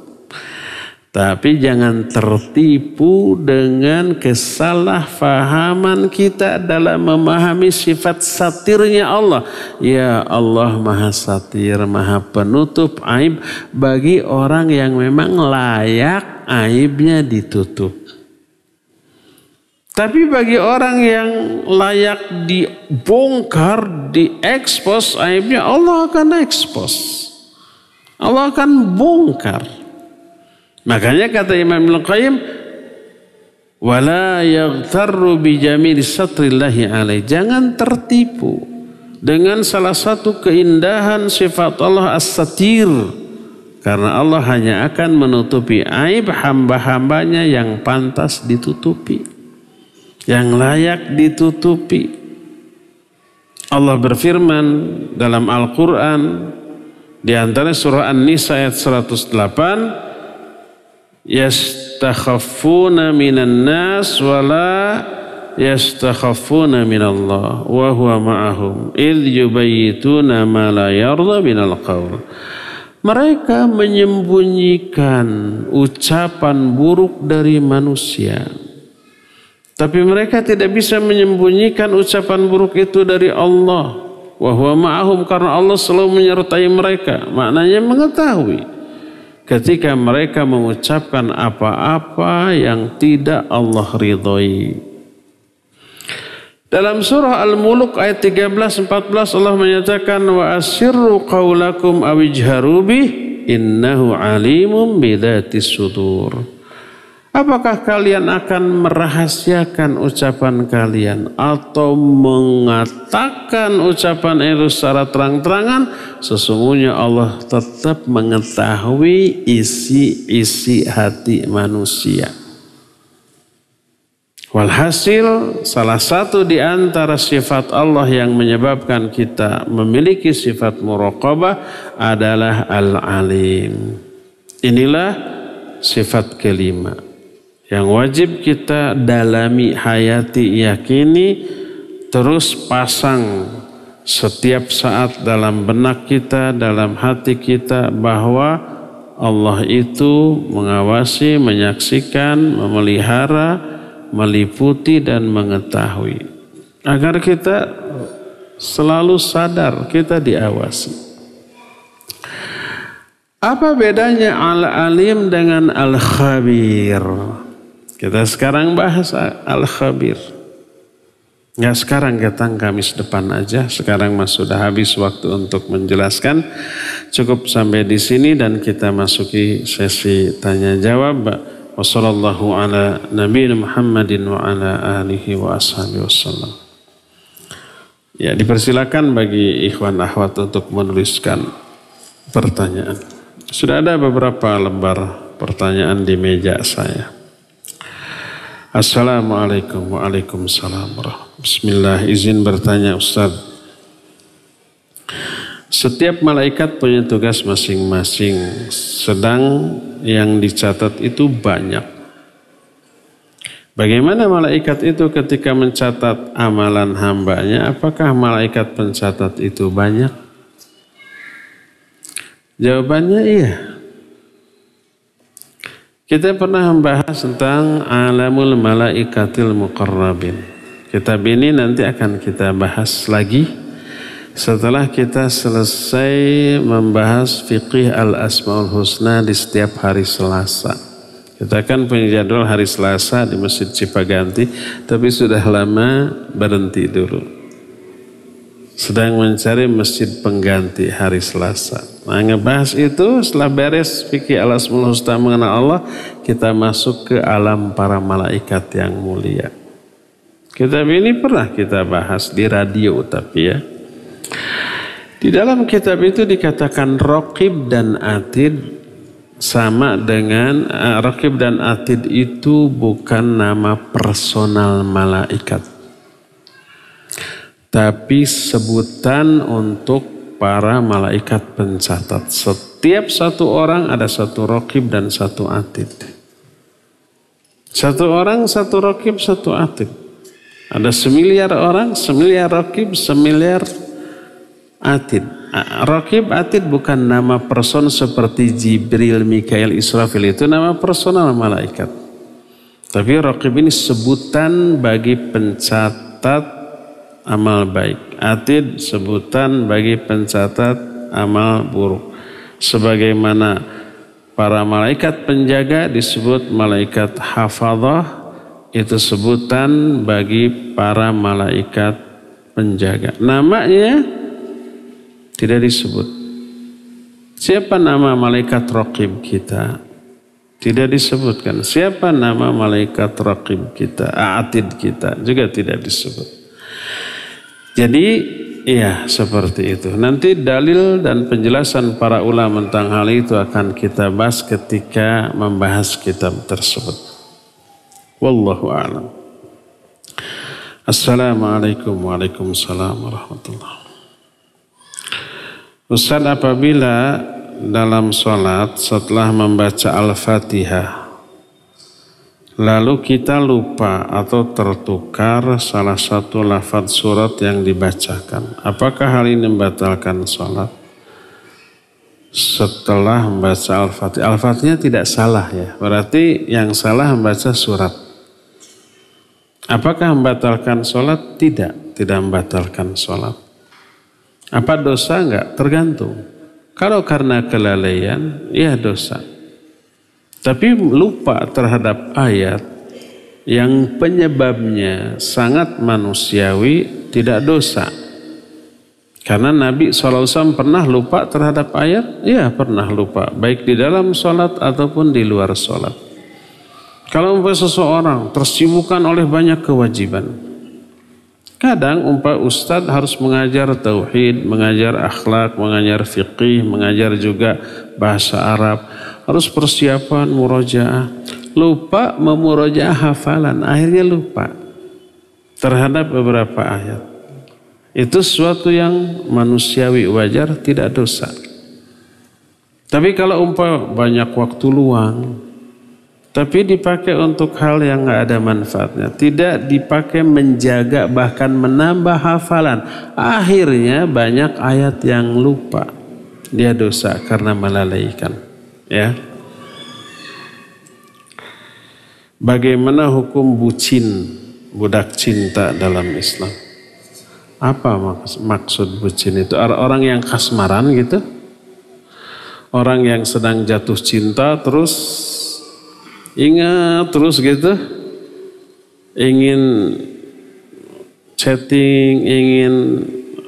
Tapi jangan tertipu dengan kesalahpahaman kita dalam memahami sifat satirnya Allah. Ya Allah Maha Satir, Maha Penutup aib bagi orang yang memang layak aibnya ditutup. Tapi bagi orang yang layak dibongkar, diekspos aibnya, Allah akan ekspos. Allah akan bongkar. Makanya kata Imam Ibnu Qayyim, wala yaghtarru bi jamili satrillahi alaih. Jangan tertipu dengan salah satu keindahan sifat Allah as-satir. Karena Allah hanya akan menutupi aib hamba-hambanya yang pantas ditutupi, yang layak ditutupi. Allah berfirman dalam Al-Quran di antara surah An-Nisa ayat 108, yastakhaffuna minan nas wala yastakhaffuna minallah wa huwa ma'ahum idh yubayyituna ma la yarda minal qawl. Mereka menyembunyikan ucapan buruk dari manusia, tapi mereka tidak bisa menyembunyikan ucapan buruk itu dari Allah. Wa huwa ma'ahum, karena Allah selalu menyertai mereka. Maknanya mengetahui ketika mereka mengucapkan apa-apa yang tidak Allah ridhoi. Dalam surah Al-Mulk ayat 13-14 Allah menyatakan wa asirru qaulakum awijharu bih innahu alimun bidzatis sudur. Apakah kalian akan merahasiakan ucapan kalian atau mengatakan ucapan itu secara terang-terangan? Sesungguhnya Allah tetap mengetahui isi-isi hati manusia. Walhasil, salah satu di antara sifat Allah yang menyebabkan kita memiliki sifat muraqabah adalah Al-Alim. Inilah sifat kelima yang wajib kita dalami, hayati, yakini, terus pasang setiap saat dalam benak kita, dalam hati kita, bahwa Allah itu mengawasi, menyaksikan, memelihara, meliputi dan mengetahui. Agar kita selalu sadar kita diawasi. Apa bedanya Al-Alim dengan Al-Khabir? Kita sekarang bahas Al-Khabir. Ya sekarang, datang Kamis depan aja. Sekarang mas sudah habis waktu untuk menjelaskan. Cukup sampai di sini dan kita masuki sesi tanya jawab. Wassallallahu ala nabiyina Muhammadin wa ala alihi wa ashabihi wasallam. Ya, dipersilakan bagi ikhwan akhwat untuk menuliskan pertanyaan. Sudah ada beberapa lembar pertanyaan di meja saya. Assalamualaikum. Waalaikumsalam. Bismillah, izin bertanya Ustaz. Setiap malaikat punya tugas masing-masing, sedang yang dicatat itu banyak. Bagaimana malaikat itu ketika mencatat amalan hambanya? Apakah malaikat pencatat itu banyak? Jawabannya iya. Kita pernah membahas tentang alamul malaikatil muqarrabin. Kitab ini nanti akan kita bahas lagi setelah kita selesai membahas fiqih al-asmaul husna di setiap hari Selasa. Kita kan punya jadwal hari Selasa di Masjid Cipaganti, tapi sudah lama berhenti dulu. Sedang mencari masjid pengganti hari Selasa. Nah, ngebahas itu setelah beres fikih al-asmaul husna mengenal Allah, kita masuk ke alam para malaikat yang mulia. Kitab ini pernah kita bahas di radio, tapi ya. Di dalam kitab itu dikatakan Raqib dan Atid sama dengan Raqib dan Atid itu bukan nama personal malaikat, tapi sebutan untuk para malaikat pencatat. Setiap satu orang ada satu Raqib dan satu Atid. Satu orang, satu Raqib, satu Atid. Ada 1 miliar orang, 1 miliar Raqib, 1 miliar Atid. Raqib Atid bukan nama person seperti Jibril, Mikail, Israfil, itu nama personal malaikat. Tapi Raqib ini sebutan bagi pencatat amal baik. Atid sebutan bagi pencatat amal buruk. Sebagaimana para malaikat penjaga disebut malaikat hafadzah, itu sebutan bagi para malaikat penjaga. Namanya tidak disebut. Siapa nama malaikat raqib kita? Tidak disebutkan. Siapa nama malaikat raqib kita? Atid kita juga tidak disebut. Jadi iya seperti itu. Nanti dalil dan penjelasan para ulama tentang hal itu akan kita bahas ketika membahas kitab tersebut. Wallahu a'lam. Assalamualaikum waalaikumsalam warahmatullahi. Ustaz, apabila dalam sholat setelah membaca Al-Fatihah lalu kita lupa atau tertukar salah satu lafaz surat yang dibacakan, apakah hal ini membatalkan sholat? Setelah membaca Al-Fatihah, Al-Fatihah tidak salah ya, berarti yang salah membaca surat. Apakah membatalkan sholat? Tidak membatalkan sholat. Apa dosa? Enggak, tergantung. Kalau karena kelalaian, ya dosa. Tapi lupa terhadap ayat yang penyebabnya sangat manusiawi, tidak dosa. Karena Nabi SAW pernah lupa terhadap ayat, ya pernah lupa. Baik di dalam sholat ataupun di luar sholat. Kalau seseorang tersibukkan oleh banyak kewajiban, kadang ustadz harus mengajar tauhid, mengajar akhlak, mengajar fiqih, mengajar juga bahasa Arab, harus persiapan murojaah, lupa memurojaah hafalan, akhirnya lupa terhadap beberapa ayat. Itu sesuatu yang manusiawi, wajar, tidak dosa. Tapi kalau banyak waktu luang, tapi dipakai untuk hal yang nggak ada manfaatnya, tidak dipakai menjaga bahkan menambah hafalan, akhirnya banyak ayat yang lupa, dia dosa karena melalaikan. Ya. Bagaimana hukum bucin, budak cinta dalam Islam? Apa maksud bucin itu? Orang yang kasmaran gitu, orang yang sedang jatuh cinta terus ingat terus gitu, ingin chatting, ingin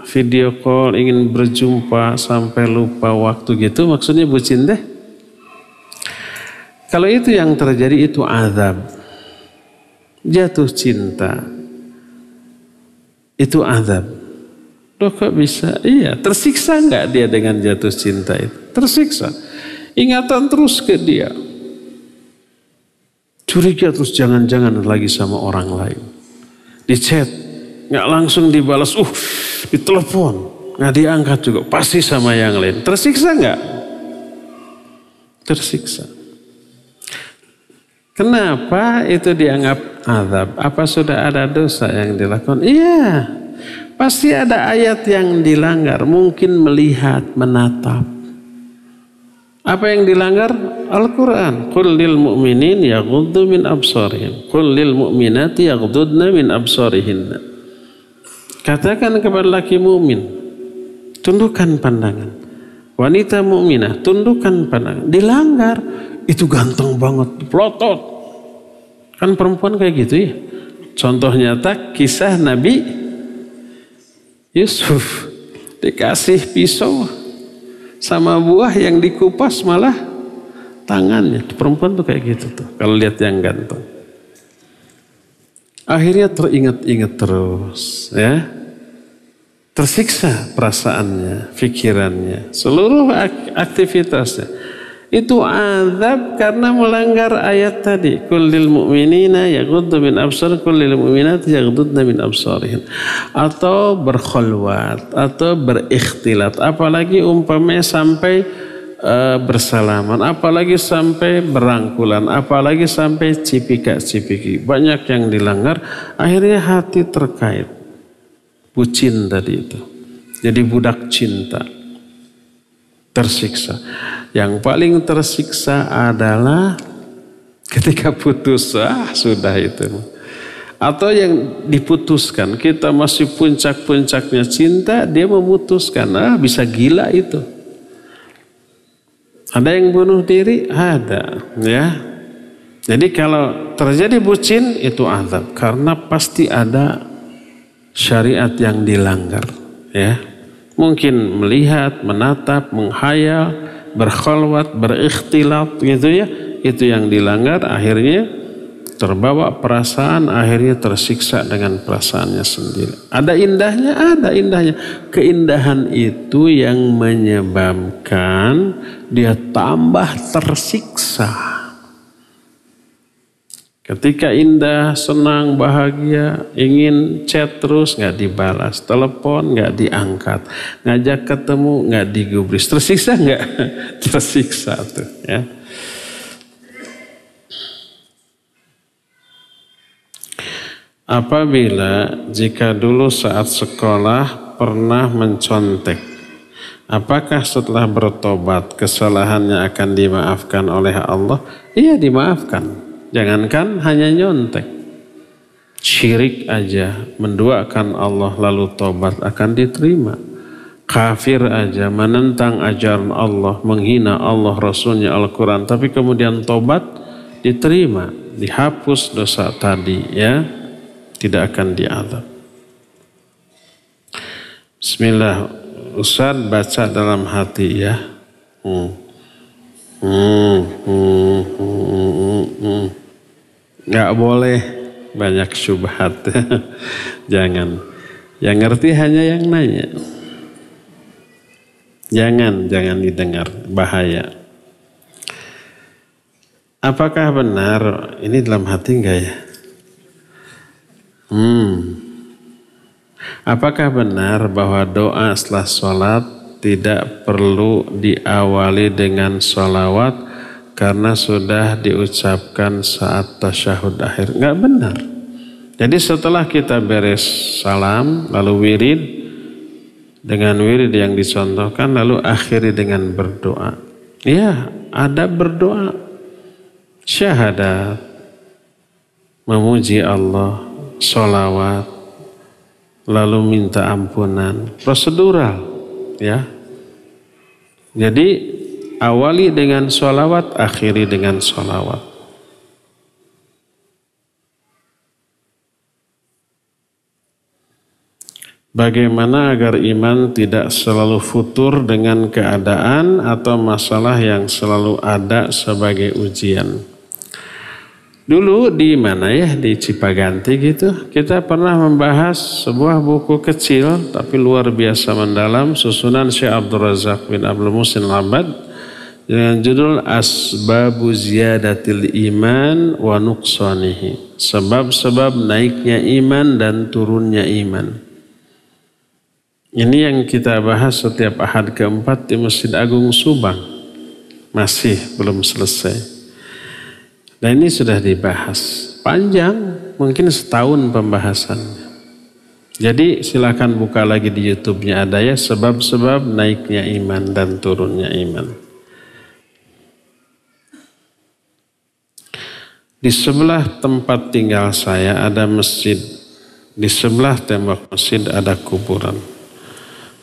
video call, ingin berjumpa sampai lupa waktu gitu, maksudnya bucin deh. Kalau itu yang terjadi itu azab. Jatuh cinta itu azab. Loh kok bisa? Iya, tersiksa enggak dia dengan jatuh cinta itu? Tersiksa. Ingatan terus ke dia. Curiga terus jangan-jangan lagi sama orang lain. Di chat, nggak langsung dibalas, ditelepon, nggak diangkat juga, pasti sama yang lain. Tersiksa nggak? Tersiksa. Kenapa itu dianggap azab? Apa sudah ada dosa yang dilakukan? Iya, pasti ada ayat yang dilanggar, mungkin melihat, menatap. Apa yang dilanggar? Al-Quran. Qul lil mu'minin yaghuddu min absarihim. Qul lil mu'minati yaghuddna min absarihinna. Katakan kepada laki mukmin, tundukkan pandangan. Wanita mukminah, tundukkan pandangan. Dilanggar, itu ganteng banget, pelotot. Kan perempuan kayak gitu ya. Contoh nyata kisah Nabi Yusuf dikasih pisau sama buah yang dikupas malah tangannya. Perempuan tuh kayak gitu tuh kalau lihat yang ganteng. Akhirnya teringat-ingat terus ya. Tersiksa perasaannya, pikirannya, seluruh aktivitasnya. Itu azab karena melanggar ayat tadi. Kullil mu'minina yaghuddu min absar, kullil mu'minati yaghuddna min absarihin. Atau berkhulwat, atau berikhtilat. Apalagi umpamanya sampai bersalaman, apalagi sampai berangkulan, apalagi sampai cipika-cipiki. Banyak yang dilanggar, akhirnya hati terkait. Bucin tadi itu. Jadi budak cinta. tersiksa. Yang paling tersiksa adalah ketika putus, sudah itu. Atau yang diputuskan, kita masih puncak-puncaknya cinta, dia memutuskan, bisa gila itu. Ada yang bunuh diri? Ada, ya. Jadi kalau terjadi bucin itu azab, karena pasti ada syariat yang dilanggar, ya. Mungkin melihat, menatap, menghayal, berkhalwat, berikhtilat gitu ya. Itu yang dilanggar, akhirnya terbawa perasaan, akhirnya tersiksa dengan perasaannya sendiri. Ada indahnya, ada indahnya. Keindahan itu yang menyebabkan dia tambah tersiksa. Ketika indah, senang, bahagia, ingin chat terus nggak dibalas, telepon nggak diangkat, ngajak ketemu nggak digubris, tersiksa nggak? Tersiksa tuh, ya. Apabila jika dulu saat sekolah pernah mencontek, apakah setelah bertobat kesalahannya akan dimaafkan oleh Allah? Iya, dimaafkan. Jangankan hanya nyontek, syirik aja, menduakan Allah lalu tobat akan diterima. Kafir aja, menentang ajaran Allah, menghina Allah, Rasulnya, Al-Quran, tapi kemudian tobat, diterima, dihapus dosa tadi, ya, tidak akan diazab. Bismillah, Ustaz baca dalam hati, ya. Nggak boleh banyak syubhat. Jangan. Yang ngerti hanya yang nanya. Jangan didengar, bahaya. Apakah benar ini dalam hati enggak ya? Apakah benar bahwa doa setelah sholat tidak perlu diawali dengan sholawat karena sudah diucapkan saat tasyahud akhir? Enggak benar. Jadi setelah kita beres salam lalu wirid, dengan wirid yang dicontohkan lalu akhiri dengan berdoa. Ya, ada berdoa, syahadat, memuji Allah, sholawat, lalu minta ampunan, prosedural, ya. Jadi awali dengan sholawat, akhiri dengan sholawat. Bagaimana agar iman tidak selalu futur dengan keadaan atau masalah yang selalu ada sebagai ujian? Dulu di mana ya, di Cipaganti gitu, kita pernah membahas sebuah buku kecil tapi luar biasa mendalam, susunan Syekh Abdul Razak bin Abdul Muhsin Al-Abbad dengan judul Asbabu Ziyadatil Iman wa Nuqsanihi, sebab-sebab naiknya iman dan turunnya iman. Ini yang kita bahas setiap Ahad keempat di Masjid Agung Subang. Masih belum selesai. Dan ini sudah dibahas panjang, mungkin setahun pembahasannya. Jadi silakan buka lagi di YouTube-nya, ada ya, sebab-sebab naiknya iman dan turunnya iman. Di sebelah tempat tinggal saya ada masjid. Di sebelah tembok masjid ada kuburan.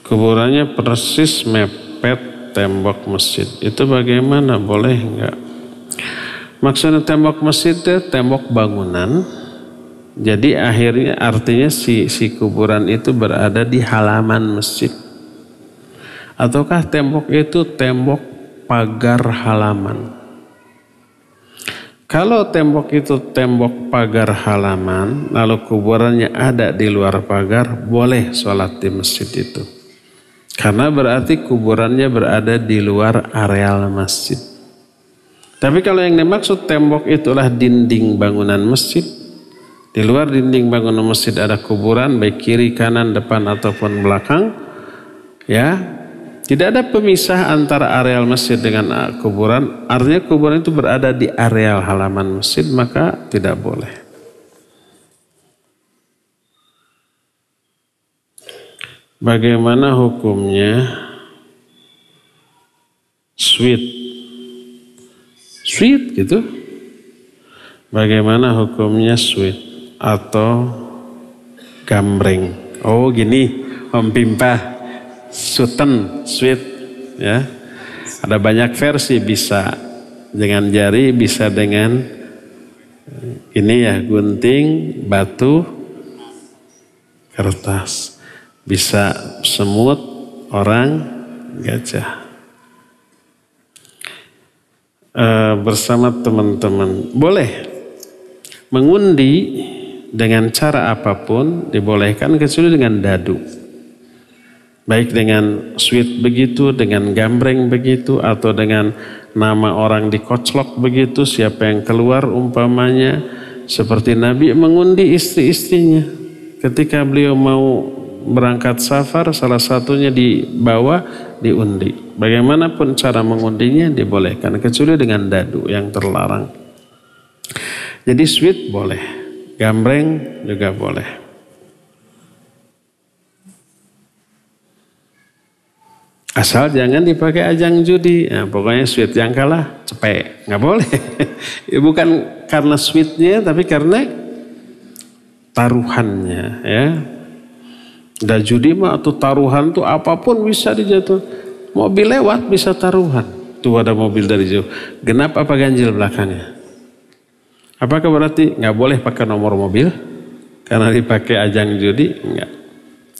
Kuburannya persis mepet tembok masjid. Itu bagaimana? Boleh enggak? Maksudnya tembok masjid itu tembok bangunan. Jadi akhirnya artinya si kuburan itu berada di halaman masjid. Ataukah tembok itu tembok pagar halaman? Kalau tembok itu tembok pagar halaman, lalu kuburannya ada di luar pagar, boleh sholat di masjid itu. Karena berarti kuburannya berada di luar areal masjid. Tapi kalau yang dimaksud tembok itulah dinding bangunan masjid. Di luar dinding bangunan masjid ada kuburan, baik kiri, kanan, depan ataupun belakang. Ya, tidak ada pemisah antara areal masjid dengan kuburan. Artinya kuburan itu berada di areal halaman masjid, maka tidak boleh. Bagaimana hukumnya Sweet gitu. Bagaimana hukumnya sweet atau gambreng? Oh gini, Om Pimpah, sweet ya. Ada banyak versi, bisa dengan jari, bisa dengan ini ya, gunting, batu, kertas. Bisa semut, orang, gajah. Bersama teman-teman boleh mengundi dengan cara apapun, dibolehkan kecuali dengan dadu. Baik dengan sweet begitu, dengan gambreng begitu, atau dengan nama orang dikoclok begitu, siapa yang keluar umpamanya. Seperti Nabi mengundi istri-istrinya ketika beliau mau berangkat safar, salah satunya dibawa, diundi. Bagaimanapun cara mengundinya dibolehkan kecuali dengan dadu yang terlarang. Jadi sweet boleh, gambreng juga boleh. Asal jangan dipakai ajang judi. Nah, pokoknya sweet yang kalah cepet, nggak boleh. Ya, bukan karena sweetnya, tapi karena taruhannya. Ya, udah judi mah atau taruhan tuh apapun bisa dijatuh. Mobil lewat bisa taruhan. Tuh ada mobil dari jauh. Genap apa ganjil belakangnya? Apakah berarti nggak boleh pakai nomor mobil karena dipakai ajang judi? Enggak.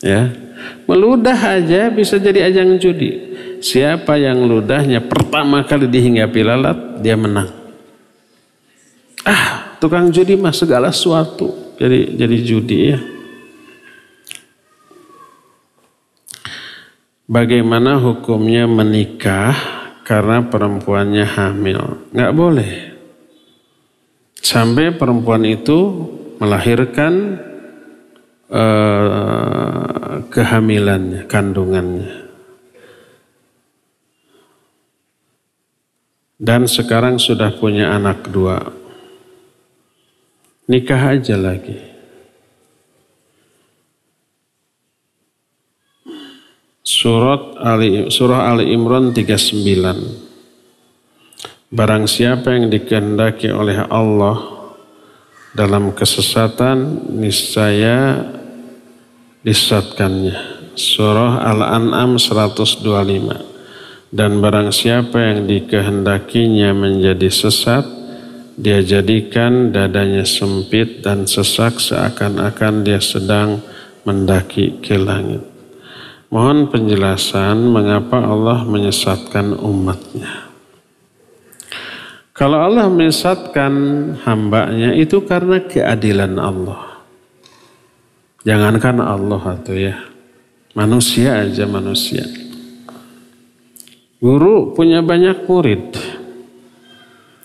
Ya, meludah aja bisa jadi ajang judi. Siapa yang ludahnya pertama kali dihinggapi lalat, dia menang. Tukang judi mah segala sesuatu jadi judi ya. Bagaimana hukumnya menikah karena perempuannya hamil? Nggak boleh. Sampai perempuan itu melahirkan kehamilannya, kandungannya. Dan sekarang sudah punya anak 2. Nikah aja lagi. Surah Ali Imran 39. Barang siapa yang dikehendaki oleh Allah dalam kesesatan, niscaya disesatkannya. Surah Al-An'am 125. Dan barang siapa yang dikehendakinya menjadi sesat, dia jadikan dadanya sempit dan sesak seakan-akan dia sedang mendaki ke langit. Mohon penjelasan mengapa Allah menyesatkan umatnya. Kalau Allah menyesatkan hambanya itu karena keadilan Allah. Jangankan Allah atau ya, manusia aja manusia. Guru punya banyak murid.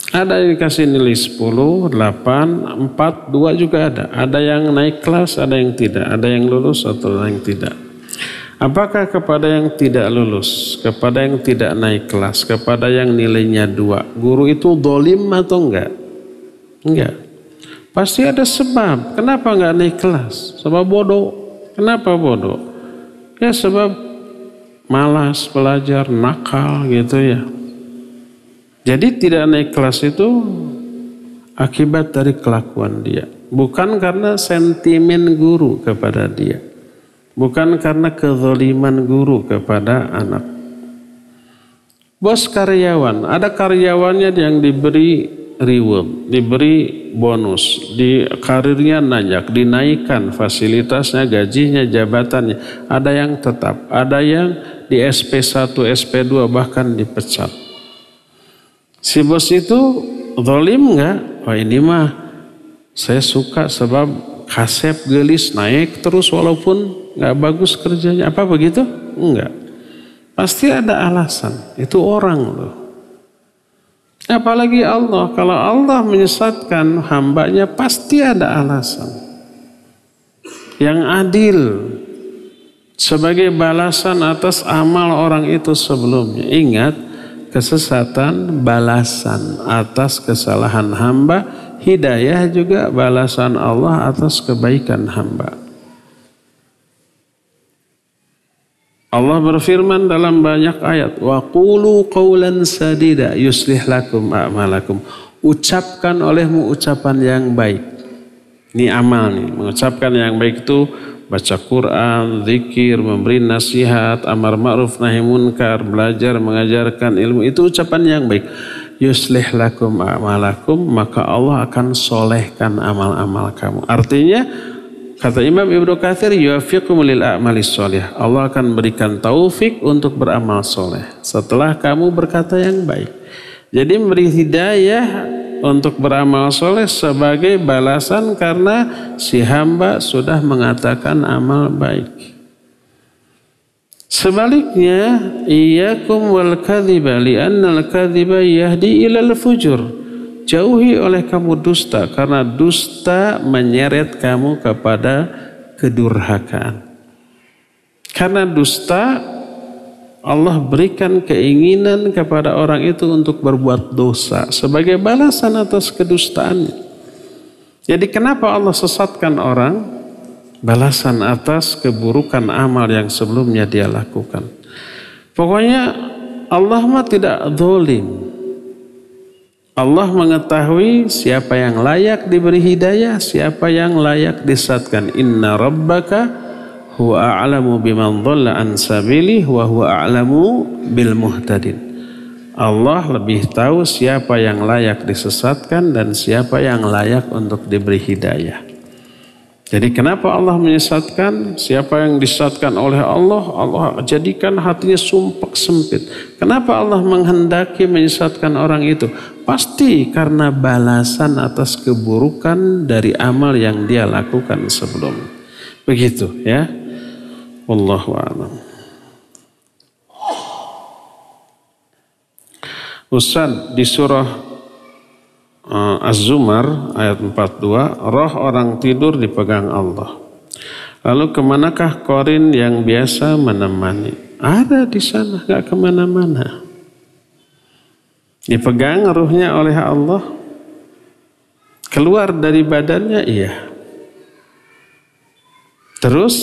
Ada yang dikasih nilai 10, 8, 4, 2 juga ada. Ada yang naik kelas, ada yang tidak. Ada yang lulus atau yang tidak. Apakah kepada yang tidak lulus, kepada yang tidak naik kelas, kepada yang nilainya 2, guru itu dolim atau enggak? Enggak. Pasti ada sebab. Kenapa enggak naik kelas? Sebab bodoh. Kenapa bodoh? Ya sebab malas belajar, nakal gitu ya. Jadi tidak naik kelas itu akibat dari kelakuan dia. Bukan karena sentimen guru kepada dia. Bukan karena kezaliman guru kepada anak. Bos karyawan, ada karyawannya yang diberi reward, diberi bonus, di karirnya nanjak, dinaikkan fasilitasnya, gajinya, jabatannya. Ada yang tetap, ada yang di SP1, SP2 bahkan dipecat. Si bos itu zalim enggak? Oh ini mah saya suka sebab kasep gelis naik terus walaupun nggak bagus kerjanya, apa begitu? Enggak. Pasti ada alasan. Itu orang loh. Apalagi Allah. Kalau Allah menyesatkan hambanya pasti ada alasan. Yang adil. Sebagai balasan atas amal orang itu sebelumnya. Ingat, kesesatan balasan atas kesalahan hamba. Hidayah juga balasan Allah atas kebaikan hamba. Allah berfirman dalam banyak ayat, wa qulu qawlan sadida yuslih lakum a'malakum. Ucapkan olehmu ucapan yang baik. Ini amal nih, mengucapkan yang baik itu baca Quran, zikir, memberi nasihat, amar ma'ruf nahi munkar, belajar, mengajarkan ilmu, itu ucapan yang baik. Yuslih lakum a'malakum, maka Allah akan solehkan amal-amal kamu. Artinya kata Imam Ibnu Katsir, yuwaffiqum lil a'malis sholih. Allah akan berikan taufik untuk beramal soleh setelah kamu berkata yang baik. Jadi memberi hidayah untuk beramal soleh sebagai balasan karena si hamba sudah mengatakan amal baik. Sebaliknya, iyyakum wal kadhiba li'annal kadhiba yahdi ilal fujur. Jauhi oleh kamu dusta karena dusta menyeret kamu kepada kedurhakaan. Karena dusta, Allah berikan keinginan kepada orang itu untuk berbuat dosa sebagai balasan atas kedustaannya. Jadi kenapa Allah sesatkan orang? Balasan atas keburukan amal yang sebelumnya dia lakukan. Pokoknya Allah mah tidak zalim. Allah mengetahui siapa yang layak diberi hidayah, siapa yang layak disesatkan. Inna rabbaka huwa a'lamu biman dhalla an sabilihi wa huwa a'lamu bil muhtadin. Allah lebih tahu siapa yang layak disesatkan dan siapa yang layak untuk diberi hidayah. Jadi kenapa Allah menyesatkan? Siapa yang disesatkan oleh Allah, Allah jadikan hatinya sumpek sempit. Kenapa Allah menghendaki menyesatkan orang itu? Pasti karena balasan atas keburukan dari amal yang dia lakukan sebelumnya. Begitu ya. Wallahu a'lam. Ustaz, di surah Az-Zumar ayat 42, roh orang tidur dipegang Allah. Lalu kemanakah korin yang biasa menemani? Ada di sana, gak kemana-mana. Dipegang ruhnya oleh Allah. Keluar dari badannya, iya. Terus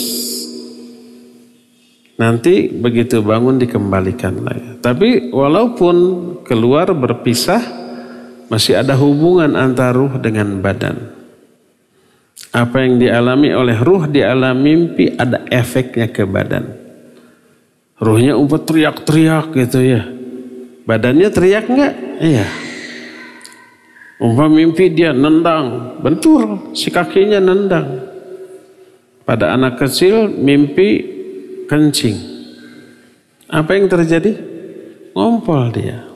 nanti begitu bangun dikembalikan lagi. Tapi walaupun keluar berpisah, masih ada hubungan antara ruh dengan badan. Apa yang dialami oleh ruh di alam mimpi ada efeknya ke badan. Ruhnya umpet teriak-teriak gitu ya. Badannya teriak enggak? Iya. Umpama mimpi dia nendang, bentur si kakinya nendang. Pada anak kecil mimpi kencing. Apa yang terjadi? Ngompol dia.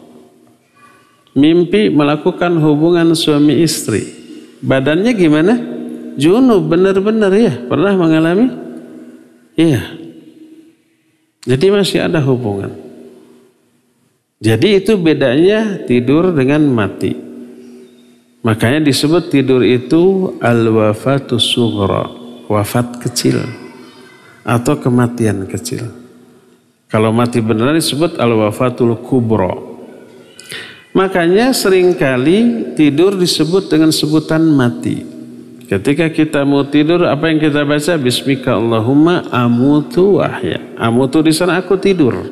Mimpi melakukan hubungan suami istri. Badannya gimana? Junub, benar-benar ya. Pernah mengalami? Iya. Jadi masih ada hubungan. Jadi itu bedanya tidur dengan mati. Makanya disebut tidur itu al-wafatus sughra, wafat kecil atau kematian kecil. Kalau mati beneran disebut al-wafatul kubra. Makanya seringkali tidur disebut dengan sebutan mati. Ketika kita mau tidur, apa yang kita baca? Bismika Allahumma amutu wahya. Amutu di sana aku tidur.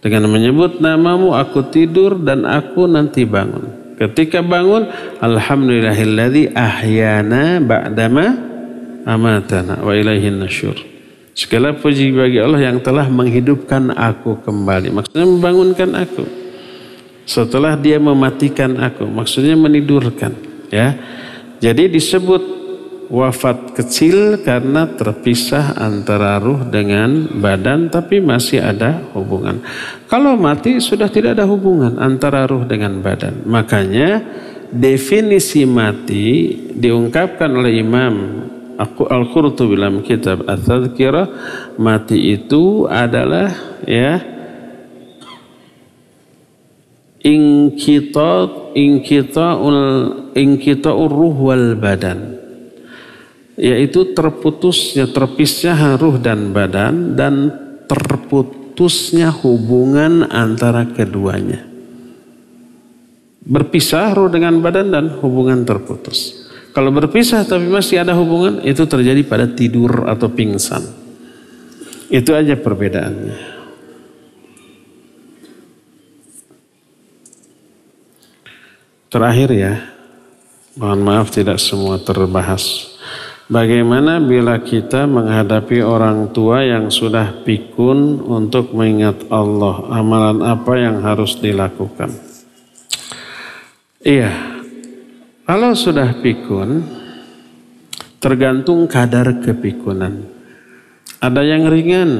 Dengan menyebut namamu aku tidur dan aku nanti bangun. Ketika bangun, alhamdulillahilladzi ahyana ba'dama amatana wa ilaihin nasyur. Segala puji bagi Allah yang telah menghidupkan aku kembali. Maksudnya membangunkan aku. Setelah dia mematikan aku, maksudnya menidurkan, ya. Jadi disebut wafat kecil karena terpisah antara ruh dengan badan, tapi masih ada hubungan. Kalau mati sudah tidak ada hubungan antara ruh dengan badan. Makanya definisi mati diungkapkan oleh Imam Al-Qurtubi dalam kitab At-Tadhkirah. Mati itu adalah ya inkita'ur ruh wal badan, yaitu terpisahnya ruh dan badan dan terputusnya hubungan antara keduanya. Berpisah ruh dengan badan dan hubungan terputus. Kalau berpisah tapi masih ada hubungan, itu terjadi pada tidur atau pingsan. Itu aja perbedaannya. Terakhir ya, mohon maaf tidak semua terbahas. Bagaimana bila kita menghadapi orang tua yang sudah pikun untuk mengingat Allah? Amalan apa yang harus dilakukan? Iya, kalau sudah pikun, tergantung kadar kepikunan. Ada yang ringan,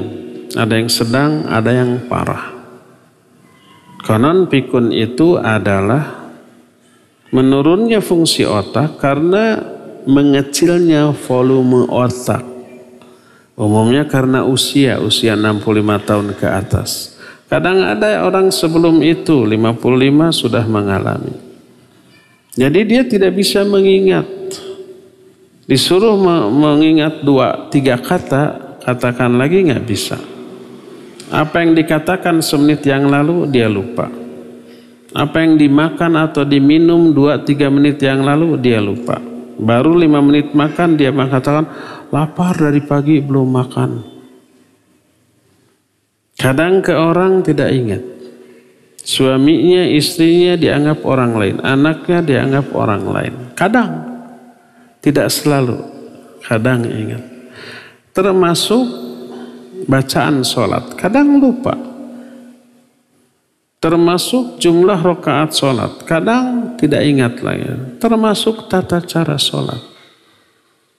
ada yang sedang, ada yang parah. Konon pikun itu adalah menurunnya fungsi otak karena mengecilnya volume otak. Umumnya karena usia 65 tahun ke atas. Kadang ada orang sebelum itu 55 sudah mengalami. Jadi dia tidak bisa mengingat. Disuruh mengingat 2-3 kata, katakan lagi nggak bisa. Apa yang dikatakan semenit yang lalu dia lupa. Apa yang dimakan atau diminum 2-3 menit yang lalu dia lupa. Baru 5 menit makan dia mengatakan lapar dari pagi belum makan. Kadang ke orang tidak ingat. Suaminya, istrinya dianggap orang lain. Anaknya dianggap orang lain. Kadang, tidak selalu. Kadang ingat. Termasuk bacaan sholat. Kadang lupa. Termasuk jumlah rakaat sholat. Kadang tidak ingat lagi. Termasuk tata cara sholat.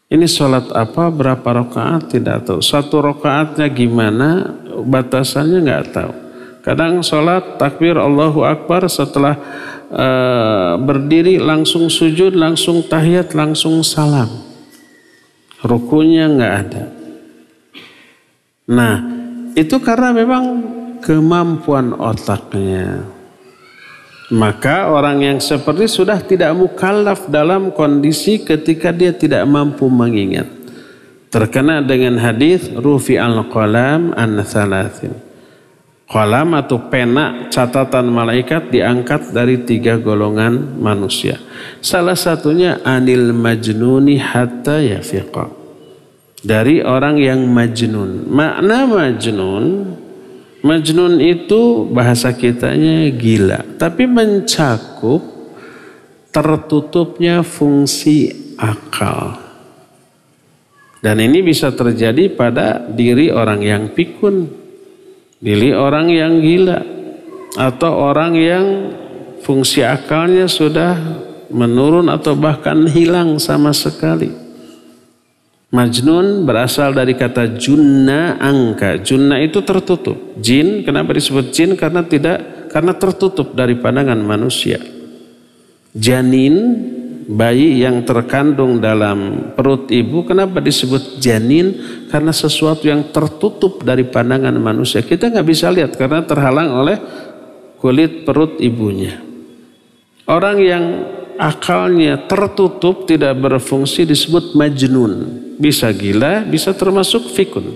Ini sholat apa, berapa rakaat tidak tahu. Satu rakaatnya gimana, batasannya nggak tahu. Kadang sholat takbir Allahu Akbar setelah berdiri langsung sujud, langsung tahiyat, langsung salam. Rukunya nggak ada. Nah, itu karena memang kemampuan otaknya. Maka orang yang seperti sudah tidak mukallaf dalam kondisi ketika dia tidak mampu mengingat. Terkena dengan hadis rufi'al qalam an thalathin. Qalam atau pena catatan malaikat diangkat dari 3 golongan manusia. Salah satunya anil majnuni hatta yafiqa. Dari orang yang majnun. Makna majnun, majnun itu bahasa kitanya gila, tapi mencakup tertutupnya fungsi akal. Dan ini bisa terjadi pada diri orang yang pikun, diri orang yang gila, atau orang yang fungsi akalnya sudah menurun atau bahkan hilang sama sekali. Majnun berasal dari kata junna angka. Junna itu tertutup. Jin, kenapa disebut jin? Karena tertutup dari pandangan manusia. Janin, bayi yang terkandung dalam perut ibu, kenapa disebut janin? Karena sesuatu yang tertutup dari pandangan manusia. Kita nggak bisa lihat karena terhalang oleh kulit perut ibunya. Orang yang akalnya tertutup, tidak berfungsi disebut majnun. Bisa gila, bisa termasuk fikun.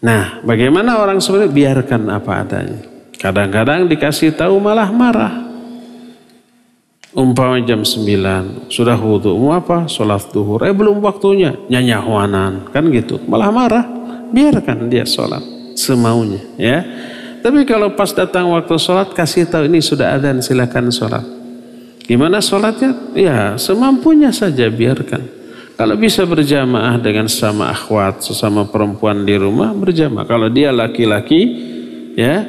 Nah, bagaimana orang seperti itu? Biarkan apa adanya. Kadang-kadang dikasih tahu malah marah. Umpama jam 9, sudah wudu, mau apa? Sholat duhur. Belum waktunya, nyanyahuanan. Kan gitu, malah marah. Biarkan dia sholat semaunya. Ya. Tapi kalau pas datang waktu sholat, kasih tahu ini sudah adzan, silakan sholat. Gimana sholatnya? Ya semampunya saja, biarkan. Kalau bisa berjamaah dengan sesama akhwat, sesama perempuan di rumah, berjamaah. Kalau dia laki-laki, ya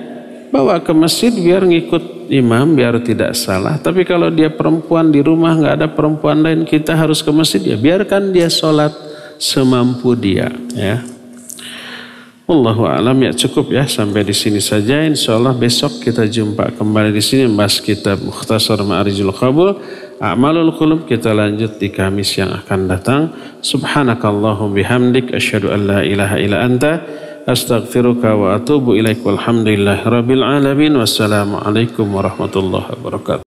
bawa ke masjid biar ngikut imam, biar tidak salah. Tapi kalau dia perempuan di rumah, nggak ada perempuan lain, kita harus ke masjid, ya biarkan dia sholat semampu dia. Ya. Wallahu a'lam, ya cukup ya sampai di sini saja. Insyaallah besok kita jumpa kembali di sini membahas kitab Mukhtasar Ma'arijul Qabul. A'malul Qulub kita lanjut di Kamis yang akan datang. Subhanakallahum bihamdik asyhadu an la ilaha illa anta astaghfiruka wa atubu ilaik. Walhamdulillahi rabbil alamin. Wassalamualaikum warahmatullahi wabarakatuh.